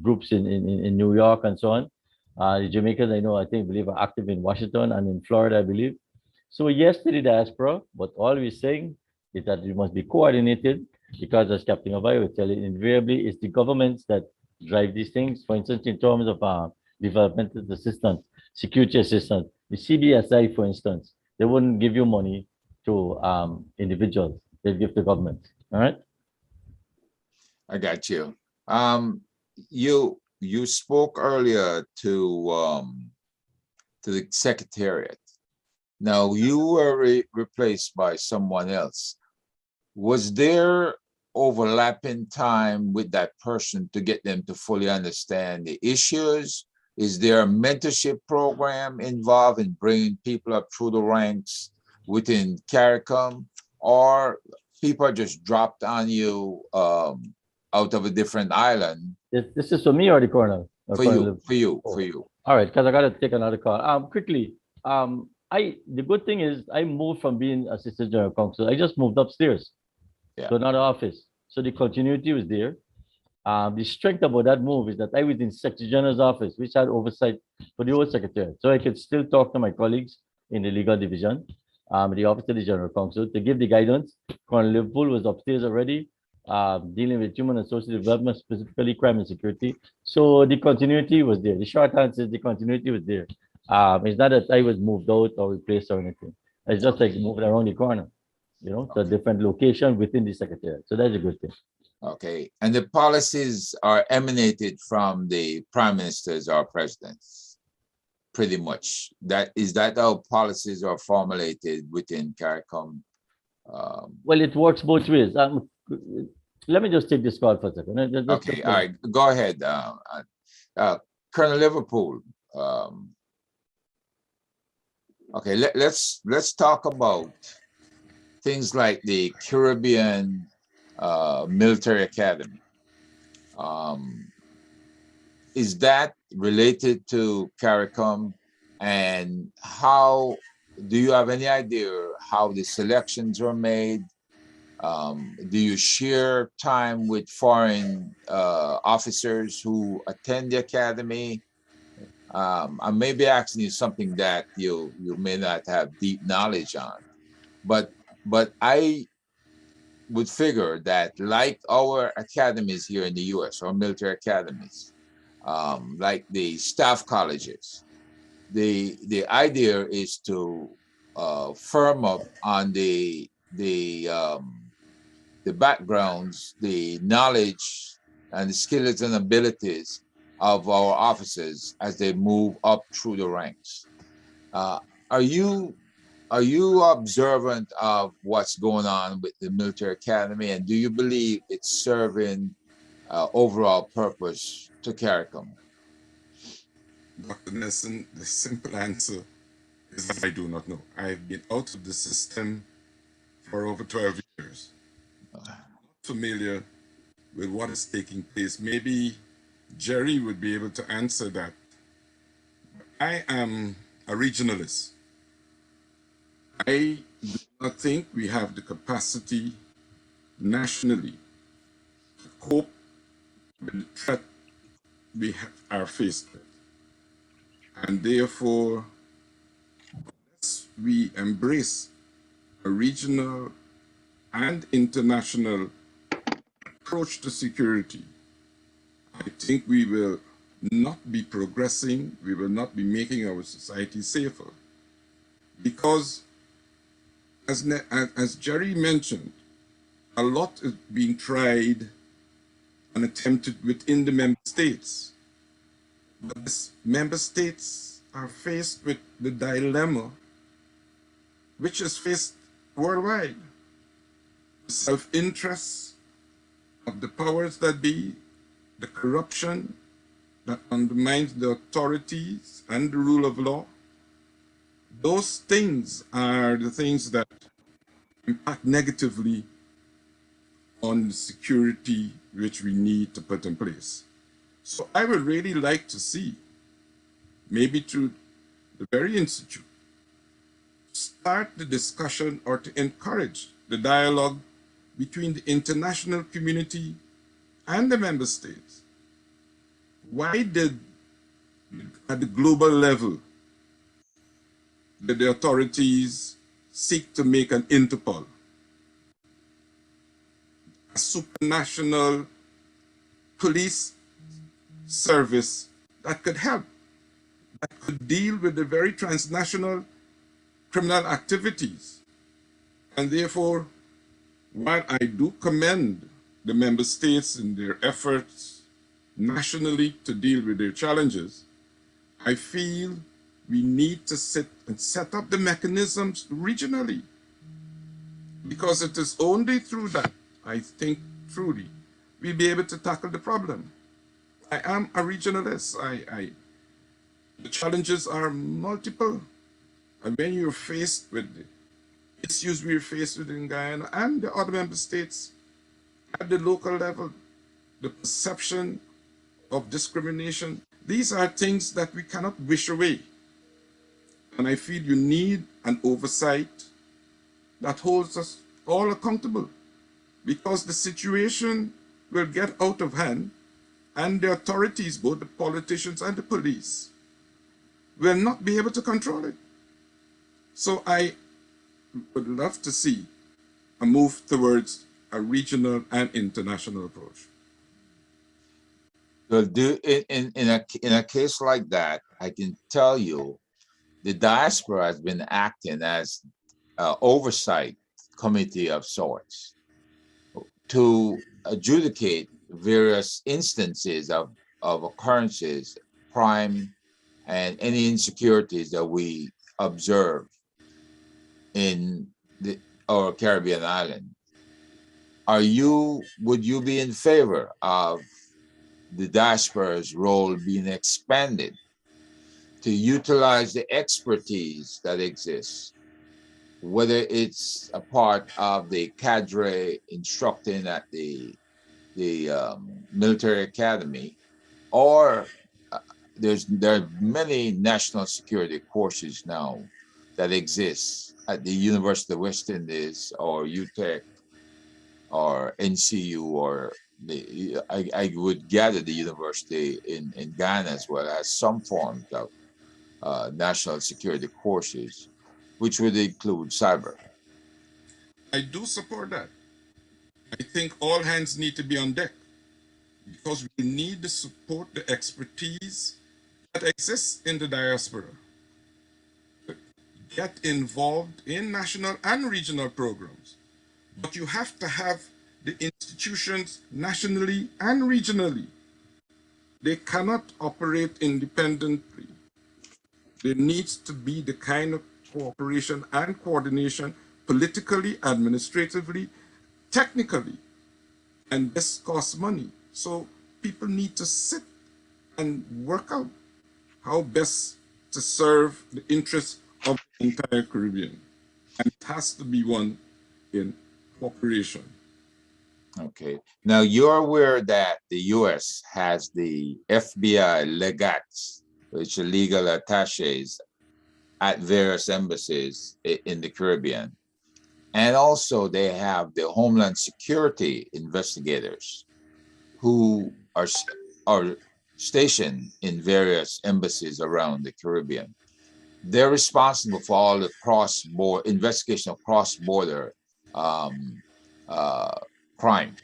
groups in New York and so on. The Jamaicans, I believe are active in Washington and in Florida, I believe. So yes to the diaspora, but all we're saying is that it must be coordinated because, as Captain Avai was telling, invariably it's the governments that drive these things. For instance, in terms of developmental assistance, security assistance, the CBSI, for instance, they wouldn't give you money to individuals. They give to government. All right. I got you. You spoke earlier to the secretariat. Now you were replaced by someone else. Was there overlapping time with that person to get them to fully understand the issues? Is there a mentorship program involved in bringing people up through the ranks within CARICOM, or people are just dropped on you out of a different island? This is for me or the colonel? For you. All right, because I got to take another call. Quickly, the good thing is I moved from being assistant general counsel. I just moved upstairs to another office. So the continuity was there. The strength about that move is that I was in Secretary General's office, which had oversight for the old secretary. So I could still talk to my colleagues in the legal division, the office of the general counsel, to give the guidance. Colonel Liverpool was upstairs already, dealing with human and social development, specifically crime and security. So the continuity was there. The short answer is the continuity was there. It's not that I was moved out or replaced or anything. It's just like moving around the corner, to a different location within the secretariat. So that's a good thing. Okay. And the policies are emanated from the prime ministers or presidents, pretty much. Is that how policies are formulated within CARICOM? Well, it works both ways. Let me just take this call for a second. Okay, all right, go ahead. Colonel Liverpool. Okay, let's talk about things like the Caribbean Military Academy. Is that related to CARICOM, and how do you have any idea how the selections were made? Do you share time with foreign officers who attend the academy? I may be asking you something that you may not have deep knowledge on, but I would figure that, like our academies here in the U.S., or military academies, like the staff colleges, the idea is to firm up on the backgrounds, the knowledge, and the skills and abilities of our officers as they move up through the ranks. Are you observant of what's going on with the military academy, and do you believe it's serving overall purpose to CARICOM? Dr. Nelson, the simple answer is I do not know. I've been out of the system for over 12 years. Not familiar with what is taking place. Maybe Jerry would be able to answer that. I am a regionalist. I do not think we have the capacity nationally to cope with the threat we are faced with. And therefore, unless we embrace a regional and international approach to security, I think we will not be progressing, we will not be making our society safer. Because, as Jerry mentioned, a lot is being tried and attempted within the member states. But these member states are faced with the dilemma which is faced worldwide. The self-interest of the powers that be, the corruption that undermines the authorities and the rule of law. Those things are the things that impact negatively on the security which we need to put in place. So I would really like to see, maybe through the very institute, start the discussion or to encourage the dialogue between the international community and the member states. Why did, at the global level, did the authorities seek to make an Interpol, a supranational police service that could help, that could deal with the very transnational criminal activities? And therefore, while I do commend the member states in their efforts nationally to deal with their challenges, I feel we need to sit and set up the mechanisms regionally. Because it is only through that, I think truly, we'll be able to tackle the problem. I am a regionalist. The challenges are multiple. And when you're faced with the issues we're faced with in Guyana and the other member states at the local level, the perception of discrimination, these are things that we cannot wish away. And I feel you need an oversight that holds us all accountable, because the situation will get out of hand and the authorities, both the politicians and the police, will not be able to control it. So I would love to see a move towards a regional and international approach. Well, in a case like that, I can tell you the diaspora has been acting as an oversight committee of sorts to adjudicate various instances of occurrences, crime, and any insecurities that we observe in our Caribbean island. Would you be in favor of the diaspora's role being expanded to utilize the expertise that exists, whether it's a part of the cadre instructing at the military academy, or there are many national security courses now that exist at the University of West Indies or UTEC or NCU, or I would gather the university in Ghana as well as some forms of national security courses, which would include cyber. I do support that. I think all hands need to be on deck, because we need to support the expertise that exists in the diaspora. Get involved in national and regional programs. But you have to have the institutions nationally and regionally. They cannot operate independently. There needs to be the kind of cooperation and coordination politically, administratively, technically. And this costs money. So people need to sit and work out how best to serve the interests of the entire Caribbean. And it has to be one in cooperation. Okay. Now you're aware that the U.S. has the FBI legats, which are legal attaches at various embassies in the Caribbean. And also they have the Homeland Security investigators who are stationed in various embassies around the Caribbean. They're responsible for all the cross-border investigation of cross-border um, uh, crime.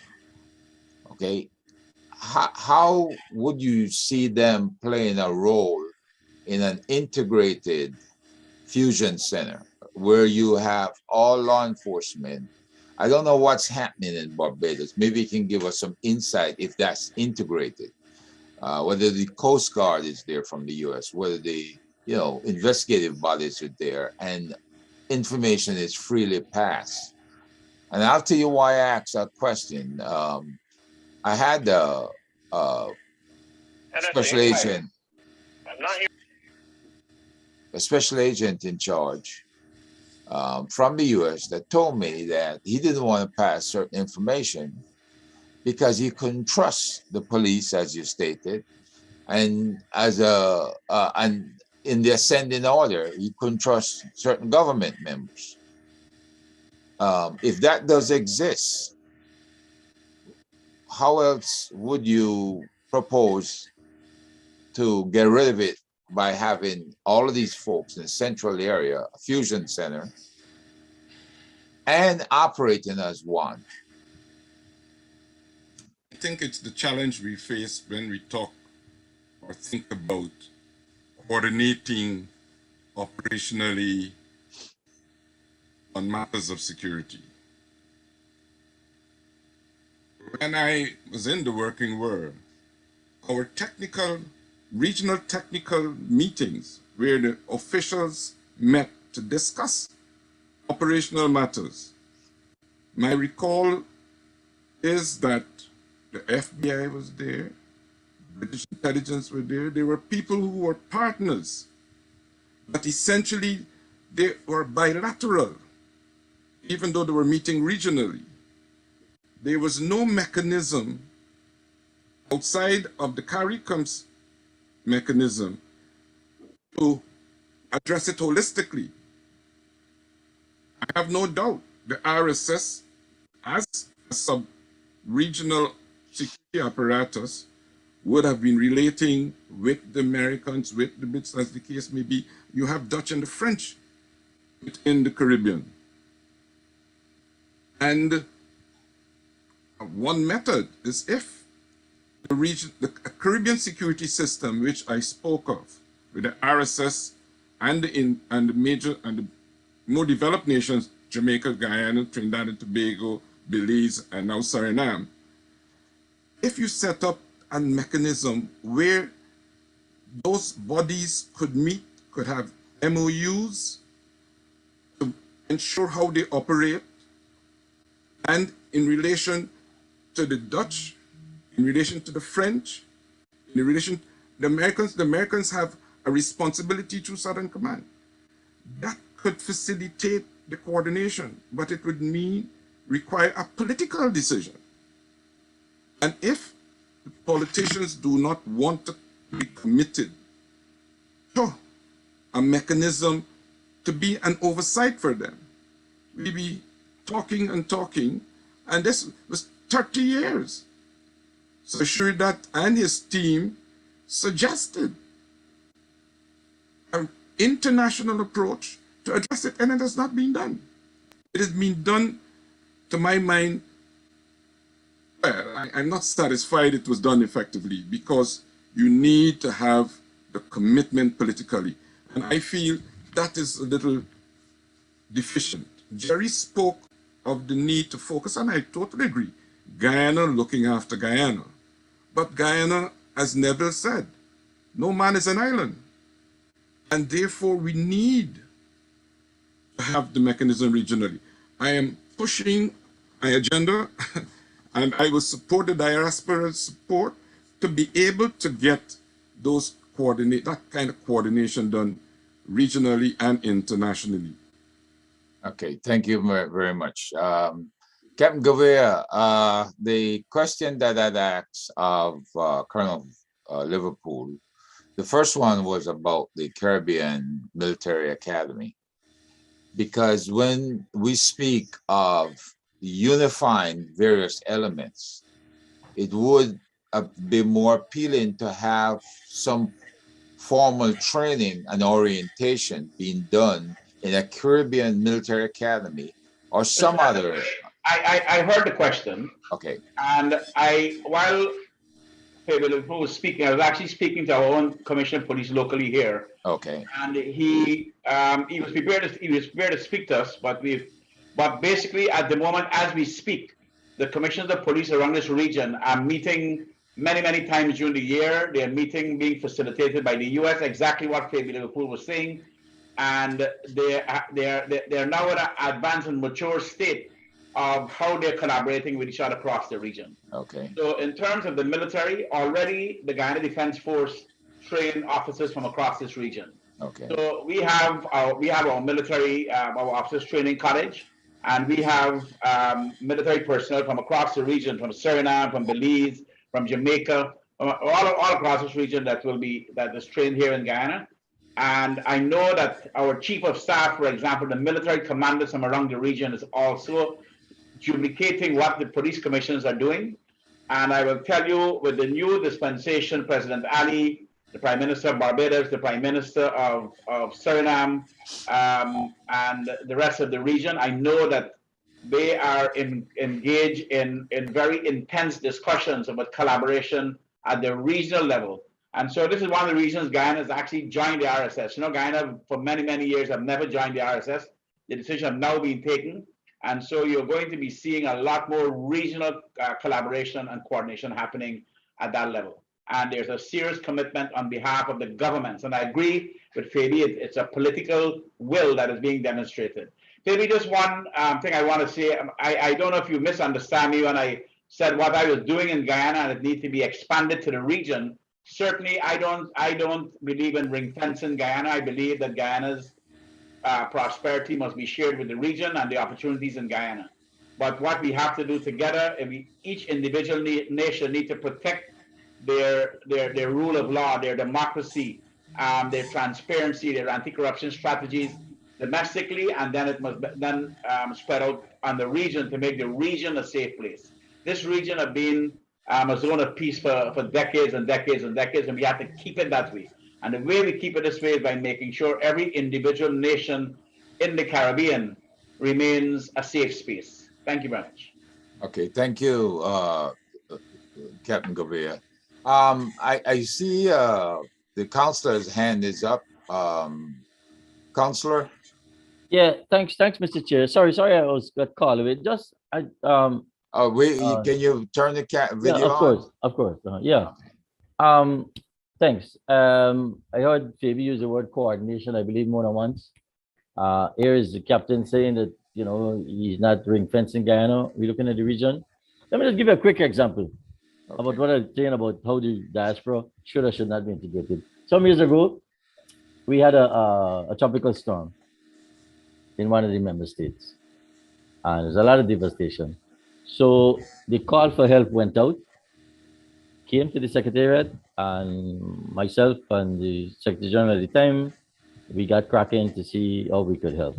Okay, how would you see them playing a role in an integrated fusion center where you have all law enforcement? I don't know what's happening in Barbados. Maybe you can give us some insight if that's integrated. Whether the Coast Guard is there from the U.S., whether the investigative bodies are there, and information is freely passed. And I'll tell you why I asked that question. I had a special agent, a special agent in charge from the U.S. that told me that he didn't want to pass certain information because he couldn't trust the police, as you stated, and and in the ascending order, he couldn't trust certain government members. If that does exist, how else would you propose to get rid of it by having all of these folks in the central area, a fusion center, and operating as one? I think it's the challenge we face when we talk or think about coordinating operationally on matters of security. When I was in the working world, our regional technical meetings where the officials met to discuss operational matters, my recall is that the FBI was there, British intelligence were there. There were people who were partners, but essentially they were bilateral, even though they were meeting regionally. There was no mechanism outside of the CARICOM's mechanism to address it holistically. I have no doubt the RSS, as a sub-regional security apparatus, would have been relating with the Americans, with the Brits, as the case may be. You have Dutch and the French within the Caribbean. And one method is if the Caribbean security system, which I spoke of, with the RSS and the more developed nations, Jamaica, Guyana, Trinidad and Tobago, Belize, and now Suriname, if you set up a mechanism where those bodies could meet, could have MOUs to ensure how they operate, and in relation to the Dutch, in relation to the French, in relation to the Americans have a responsibility to Southern Command. That could facilitate the coordination, but it would require a political decision. And if the politicians do not want to be committed to a mechanism to be an oversight for them, we be talking and talking, and this was 30 years. So Shridat and his team suggested an international approach to address it, and it has not been done. It has been done, to my mind, well, I'm not satisfied it was done effectively, because you need to have the commitment politically. And I feel that is a little deficient. Jerry spoke of the need to focus, and I totally agree, Guyana looking after Guyana. But Guyana, as Neville said, no man is an island. And therefore we need to have the mechanism regionally. I am pushing my agenda and I will support the diaspora support to be able to get that kind of coordination done regionally and internationally. Okay, thank you very much. Captain Govea, the question that I'd asked of Colonel Liverpool, the first one was about the Caribbean Military Academy. Because when we speak of unifying various elements, it would be more appealing to have some formal training and orientation being done in a Caribbean Military Academy or some other. I heard the question. Okay. And while Liverpool was speaking, I was actually speaking to our own Commissioner of Police locally here. Okay. And he was prepared to speak to us, but basically at the moment as we speak, the commissioners of police around this region are meeting many times during the year. They are meeting being facilitated by the US, exactly what Fabi Liverpool was saying, and they are now at an advanced and mature state of how they're collaborating with each other across the region. Okay. So in terms of the military, already the Guyana Defense Force train officers from across this region. Okay. So we have our military, our officers training college, and we have military personnel from across the region, from Suriname, from Belize, from Jamaica, all across this region that is trained here in Guyana. And I know that our chief of staff, for example, the military commanders from around the region is also duplicating what the police commissioners are doing. And I will tell you, with the new dispensation, President Ali, the Prime Minister of Barbados, the Prime Minister of Suriname, and the rest of the region, I know that they are engaged in very intense discussions about collaboration at the regional level. And so this is one of the reasons Guyana has actually joined the RSS. You know, Guyana for many years have never joined the RSS. The decision has now been taken. And so you're going to be seeing a lot more regional collaboration and coordination happening at that level. And there's a serious commitment on behalf of the governments. And I agree with Fabi, it's a political will that is being demonstrated. Fabi, just one thing I want to say. I don't know if you misunderstand me when I said what I was doing in Guyana and it needs to be expanded to the region. Certainly, I don't believe in ring fencing Guyana. I believe that Guyana's prosperity must be shared with the region and the opportunities in Guyana. But what we have to do together, each individual nation need to protect their rule of law, their democracy, their transparency, their anti-corruption strategies domestically, and then it must then spread out on the region to make the region a safe place. This region has been a zone of peace for decades and decades and decades, and we have to keep it that way. And the way we keep it this way is by making sure every individual nation in the Caribbean remains a safe space. Thank you very much. Okay, thank you, Captain Govea. I see the counselor's hand is up. Counselor? Yeah, thanks, Mr. Chair. Sorry, I got called away. Just can you turn the video yeah, of course. Yeah. Thanks. I heard Fabi use the word coordination, I believe, more than once. Here is the captain saying that, you know, he's not ring fencing Guyana. We're looking at the region. Let me just give you a quick example about what I'm saying about how the diaspora should or should not be integrated. Some years ago, we had a tropical storm in one of the member states, and there's a lot of devastation. So the call for help went out, came to the Secretariat, and myself and the Secretary General at the time, we got cracking to see how we could help.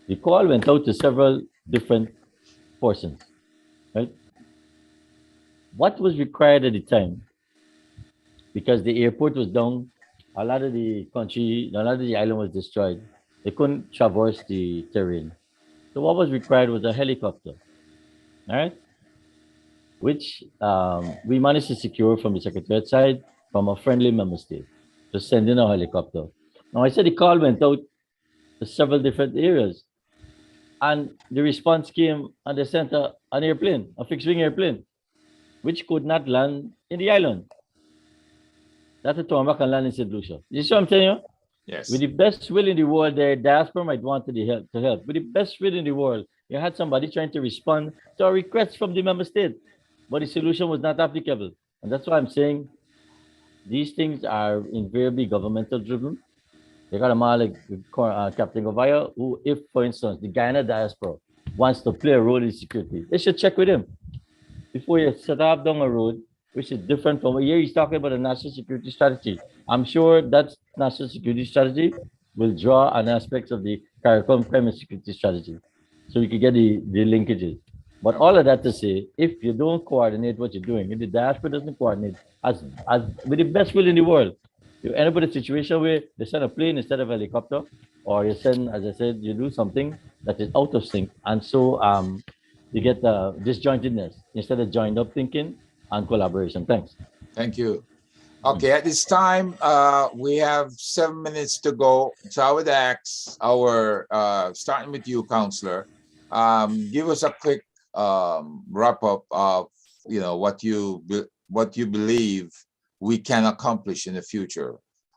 The call went out to several different persons, right? What was required at the time, because the airport was down, a lot of the country, a lot of the island was destroyed. They couldn't traverse the terrain. So what was required was a helicopter, all right? Which we managed to secure from the Secretariat side from a friendly member state to send in a helicopter. Now, I said the call went out to several different areas, and the response came, and they sent an airplane, a fixed-wing airplane, which could not land in the island. That's a Tombak can land in St. Lucia. You see what I'm telling you? Yes. With the best will in the world, the diaspora might want to help. With the best will in the world, you had somebody trying to respond to a request from the member state, but the solution was not applicable. And that's why I'm saying these things are invariably governmental driven. You got a man like Captain Govaya, who, if, for instance, the Guyana diaspora wants to play a role in security, they should check with him before you set up down a road which is different from here. He's talking about a national security strategy. I'm sure that national security strategy will draw on aspects of the CARICOM crime and security strategy, so we can get the linkages. But all of that to say, if you don't coordinate what you're doing, if the diaspora doesn't coordinate, as with the best will in the world, you end up with a situation where they send a plane instead of a helicopter, or you send, as I said, you do something that is out of sync, and so you get disjointedness instead of joined up thinking and collaboration. Thanks. Thank you. Okay, at this time, we have 7 minutes to go. So I would ask our, starting with you, Counselor, give us a quick wrap up of, what you believe we can accomplish in the future.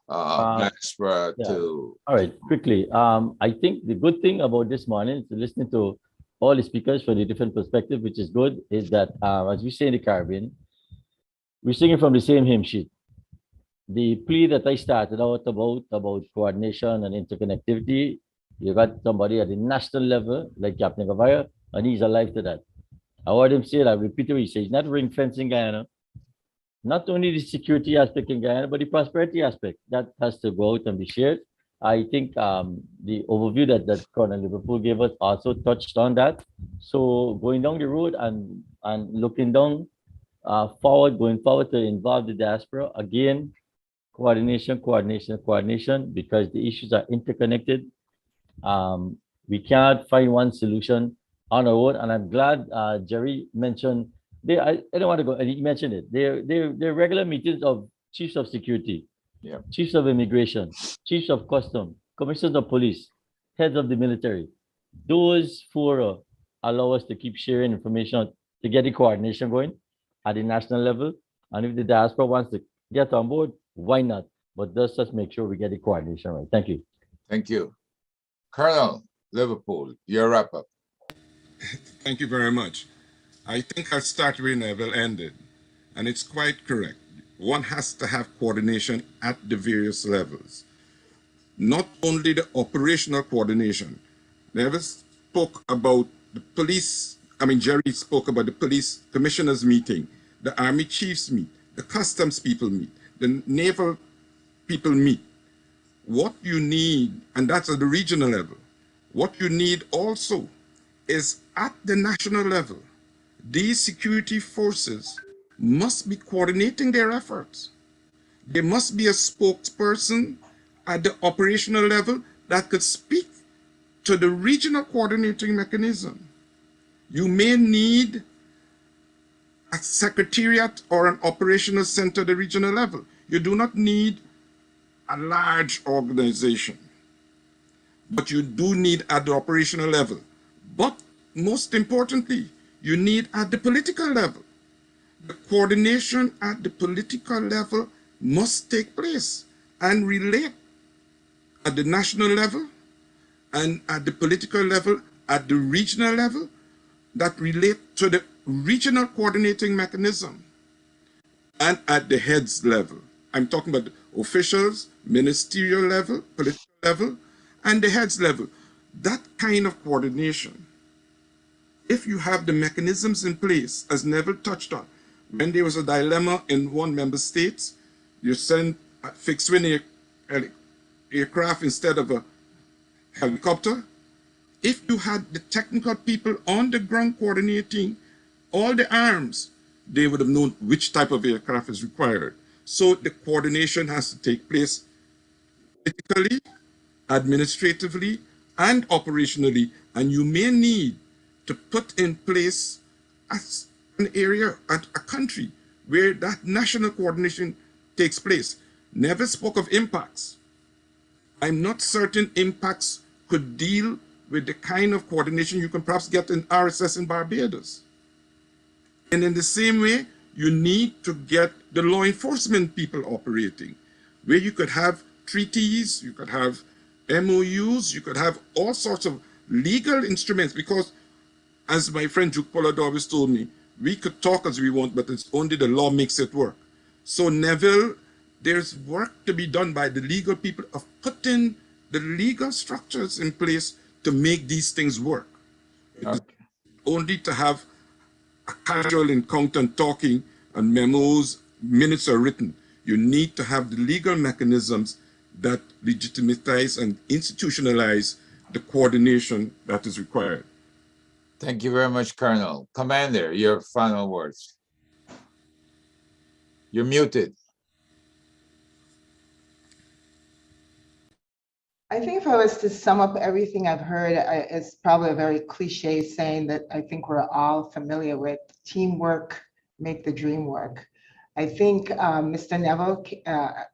Diaspora Yeah. to. All right, quickly. I think the good thing about this morning is listening to all the speakers from the different perspective, which is good, is that as we say in the Caribbean, we're singing from the same hymn sheet. The plea that I started out about coordination and interconnectivity, you got somebody at the national level, like Captain Gavaya, and he's alive to that. I heard him say that, I repeat what he says, not ring fencing Guyana, not only the security aspect in Guyana, but the prosperity aspect that has to go out and be shared. I think the overview that Colonel Liverpool gave us also touched on that. So going down the road and looking down going forward to involve the diaspora, again, coordination, because the issues are interconnected. We can't find one solution on our own, and I'm glad Jerry mentioned, I don't want to go, and he mentioned it, they're regular meetings of chiefs of security, chiefs of immigration, chiefs of custom, commissioners of police, heads of the military. Those four allow us to keep sharing information to get the coordination going at the national level. And if the diaspora wants to get on board, why not? But let's just make sure we get the coordination right. Thank you. Thank you. Colonel Liverpool, your wrap up. Thank you very much. I think I'll start where Neville ended, and it's quite correct. One has to have coordination at the various levels. Not only the operational coordination. Neville spoke about the police, Jerry spoke about the police commissioners meeting, the army chiefs meet, the customs people meet, the naval people meet. What you need, and that's at the regional level, what you need also is at the national level. These security forces must be coordinating their efforts. There must be a spokesperson at the operational level that could speak to the regional coordinating mechanism. You may need a secretariat or an operational center at the regional level. You do not need a large organization, but you do need at the operational level. But most importantly, you need at the political level. The coordination at the political level must take place and relate at the national level and at the political level, at the regional level, that relate to the regional coordinating mechanism, and at the heads level. I'm talking about the officials, ministerial level, political level, and the heads level. That kind of coordination, if you have the mechanisms in place, as Neville touched on, when there was a dilemma in one member state, you send a fixed-wing aircraft instead of a helicopter. If you had the technical people on the ground coordinating all the arms, they would have known which type of aircraft is required. So the coordination has to take place politically, administratively, and operationally. And you may need to put in place an area, a country, where that national coordination takes place. Never spoke of impacts. I'm not certain impacts could deal with the kind of coordination you can perhaps get in RSS in Barbados. And in the same way, you need to get the law enforcement people operating, where you could have treaties, you could have MOUs, you could have all sorts of legal instruments, because as my friend Duke Pollard always told me, we could talk as we want, but it's only the law makes it work. So Neville, there's work to be done by the legal people of putting the legal structures in place to make these things work. Okay. only to have a casual encounter and talking and memos, minutes are written. You need to have the legal mechanisms that legitimize and institutionalize the coordination that is required. Thank you very much, Colonel. Commander, your final words. You're muted. I think if I was to sum up everything I've heard, it's probably a very cliche saying that I think we're all familiar with: teamwork make the dream work. I think, Mr. Neville,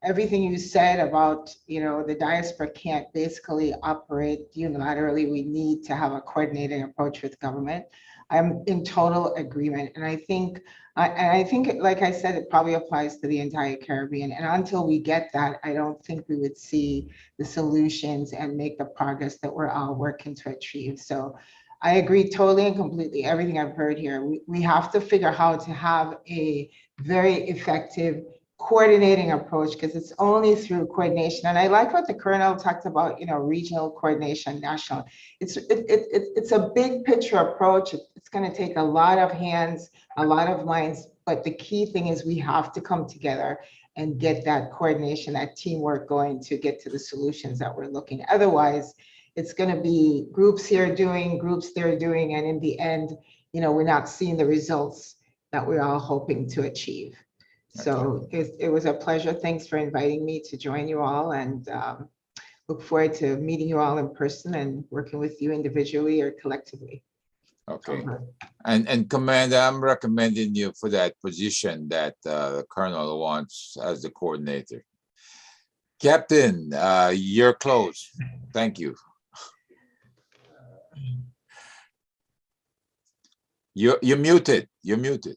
everything you said about, the diaspora can't basically operate unilaterally. We need to have a coordinated approach with government. I'm in total agreement. And I think, like I said, it probably applies to the entire Caribbean. And until we get that, I don't think we would see the solutions and make the progress that we're all working to achieve. So I agree totally and completely everything I've heard here. We have to figure out how to have a very effective coordinating approach, because it's only through coordination. And I like what the Colonel talked about, regional coordination, national. It's a big picture approach. It's going to take a lot of hands, a lot of minds, but the key thing is we have to come together and get that coordination, that teamwork going to get to the solutions that we're looking. Otherwise, it's going to be groups here doing, groups there doing, and in the end, we're not seeing the results that we're all hoping to achieve. So it was a pleasure. Thanks for inviting me to join you all, and look forward to meeting you all in person and working with you individually or collectively. Okay. And Commander, I'm recommending you for that position that the Colonel wants as the coordinator. Captain, you're close. Thank you. You're muted. You're muted.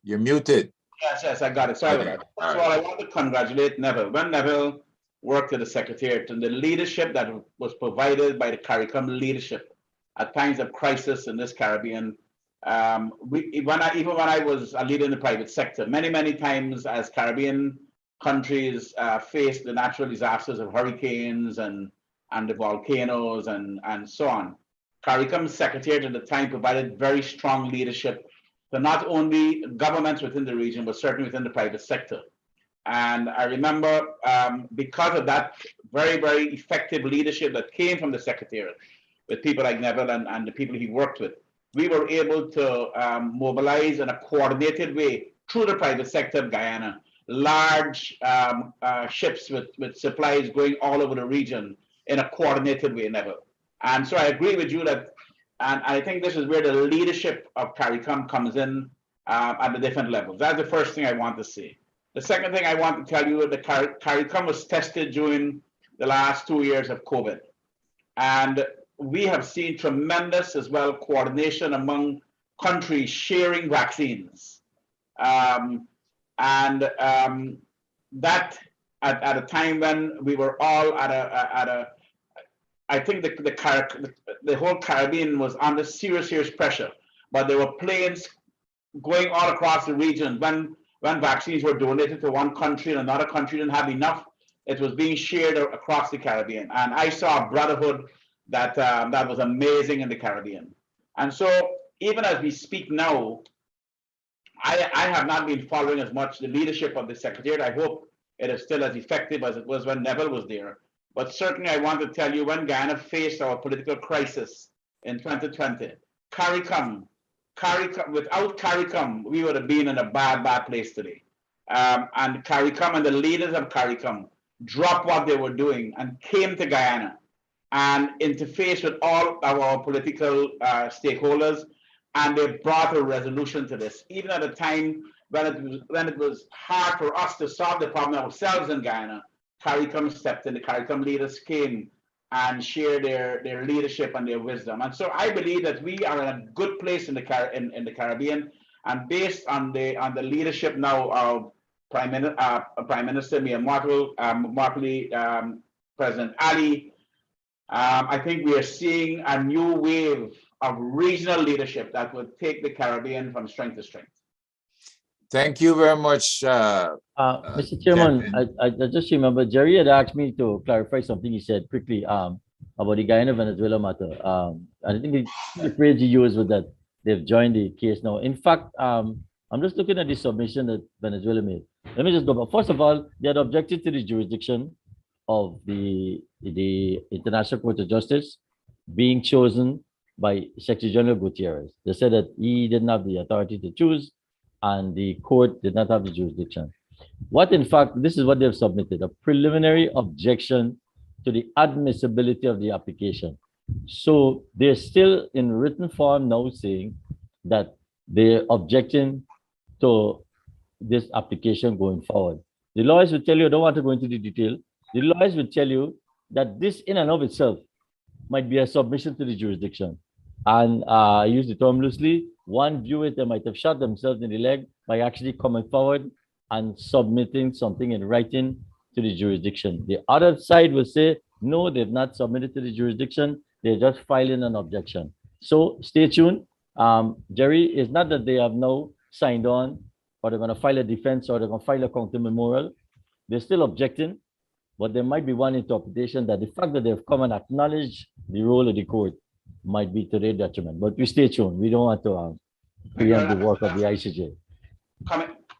You're muted. Yes, I got it. Sorry about that. First of all, I want to congratulate Neville. When Neville worked at the Secretariat, and the leadership that was provided by the CARICOM leadership at times of crisis in this Caribbean, even when I was a leader in the private sector, many times as Caribbean countries faced the natural disasters of hurricanes and the volcanoes and so on, CARICOM's Secretariat at the time provided very strong leadership to not only governments within the region, but certainly within the private sector. And I remember because of that very effective leadership that came from the Secretariat with people like Neville and the people he worked with, we were able to mobilize in a coordinated way through the private sector of Guyana, large ships with supplies going all over the region in a coordinated way, Neville. And so I agree with you that, and I think this is where the leadership of CARICOM comes in at the different levels. That's the first thing I want to say. The second thing I want to tell you, the CARICOM was tested during the last 2 years of COVID. And we have seen tremendous as well coordination among countries sharing vaccines. That at a time when we were all I think the whole Caribbean was under serious pressure, but there were planes going all across the region. When vaccines were donated to one country and another country didn't have enough, it was being shared across the Caribbean. And I saw a brotherhood that was amazing in the Caribbean. And so even as we speak now, I have not been following as much the leadership of the Secretariat. I hope it is still as effective as it was when Neville was there. But certainly I want to tell you, when Guyana faced our political crisis in 2020, CARICOM, without CARICOM, we would have been in a bad place today. And CARICOM and the leaders of CARICOM dropped what they were doing and came to Guyana and interfaced with all of our political stakeholders, and they brought a resolution to this. Even at a time when it was hard for us to solve the problem ourselves in Guyana, CARICOM stepped in. The CARICOM leaders came and shared their leadership and their wisdom. And so I believe that we are in a good place in the Caribbean, and based on the leadership now of Prime Minister Mia Mottley, President Ali, I think we are seeing a new wave of regional leadership that will take the Caribbean from strength to strength. Thank you very much. Mr. Chairman, I just remember Jerry had asked me to clarify something he said quickly. about the Guyana-Venezuela matter. And I think the phrase you used was that they've joined the case now. In fact, I'm just looking at the submission that Venezuela made. Let me just go back. First of all, they had objected to the jurisdiction of the International Court of Justice being chosen by Secretary General Gutierrez. They said that he didn't have the authority to choose and the court did not have the jurisdiction. What in fact, this is what they've submitted, a preliminary objection to the admissibility of the application. So they're still in written form now saying that they're objecting to this application going forward. The lawyers will tell you, I don't want to go into the detail. The lawyers will tell you that this in and of itself might be a submission to the jurisdiction. And I use the term loosely. One view it, they might have shot themselves in the leg by actually coming forward and submitting something in writing to the jurisdiction. The other side will say, no, they've not submitted to the jurisdiction. They're just filing an objection. So stay tuned. Jerry, it's not that they have now signed on or they're going to file a defense or they're going to file a counter memorial. They're still objecting, but there might be one interpretation that the fact that they've come and acknowledged the role of the court might be to their detriment. But we stay tuned. We don't want to preempt the work of the ICJ.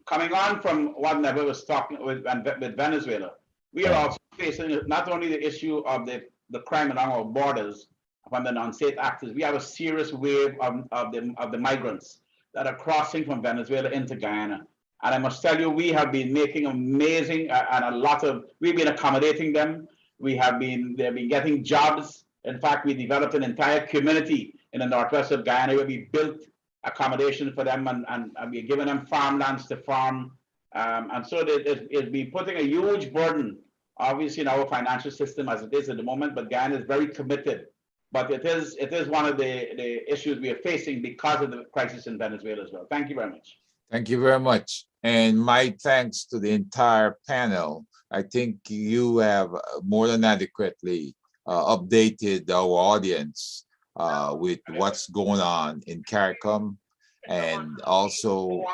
Coming on from what Neville was talking with Venezuela, we are also facing not only the issue of the crime along our borders from the non-state actors, we have a serious wave of the migrants that are crossing from Venezuela into Guyana. And I must tell you, we have been making amazing and we've been accommodating them. They've been getting jobs. In fact, we developed an entire community in the northwest of Guyana where we built accommodation for them and we're giving them farmlands to farm. And so it's been putting a huge burden, obviously, in our financial system as it is at the moment, but Guyana is very committed. But it is one of the issues we are facing because of the crisis in Venezuela as well. Thank you very much. Thank you very much. And my thanks to the entire panel. I think you have more than adequately updated our audience with what's going on in CARICOM and also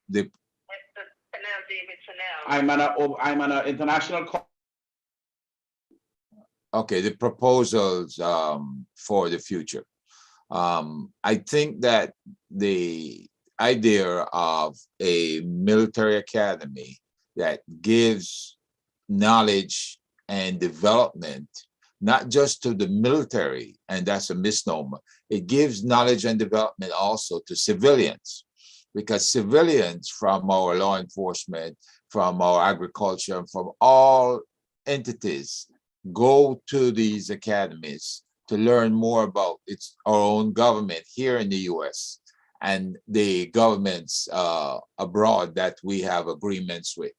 the I'm on an international call. Okay, the proposals for the future. I think that the idea of a military academy that gives knowledge and development, not just to the military, and that's a misnomer. It gives knowledge and development also to civilians, because civilians from our law enforcement, from our agriculture, from all entities go to these academies to learn more about our own government here in the US and the governments abroad that we have agreements with.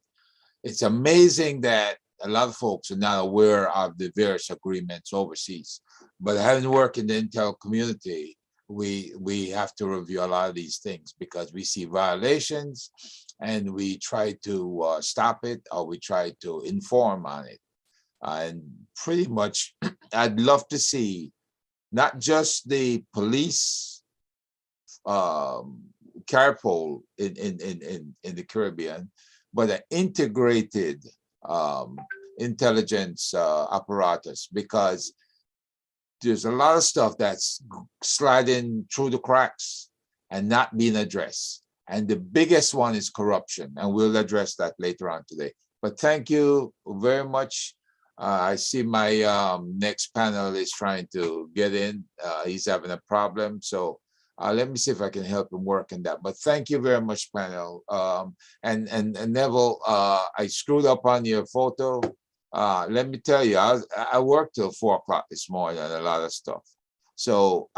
It's amazing that a lot of folks are not aware of the various agreements overseas, but having worked in the intel community, we have to review a lot of these things because we see violations and we try to stop it or we try to inform on it. And pretty much, I'd love to see not just the police carpol in the Caribbean, but an integrated intelligence apparatus, because there's a lot of stuff that's sliding through the cracks and not being addressed. And the biggest one is corruption, and we'll address that later on today. But thank you very much. I see my next panel is trying to get in. He's having a problem. So let me see if I can help him work on that. But thank you very much, panel. And Neville, I screwed up on your photo. Let me tell you, I worked till 4 o'clock this morning on a lot of stuff. So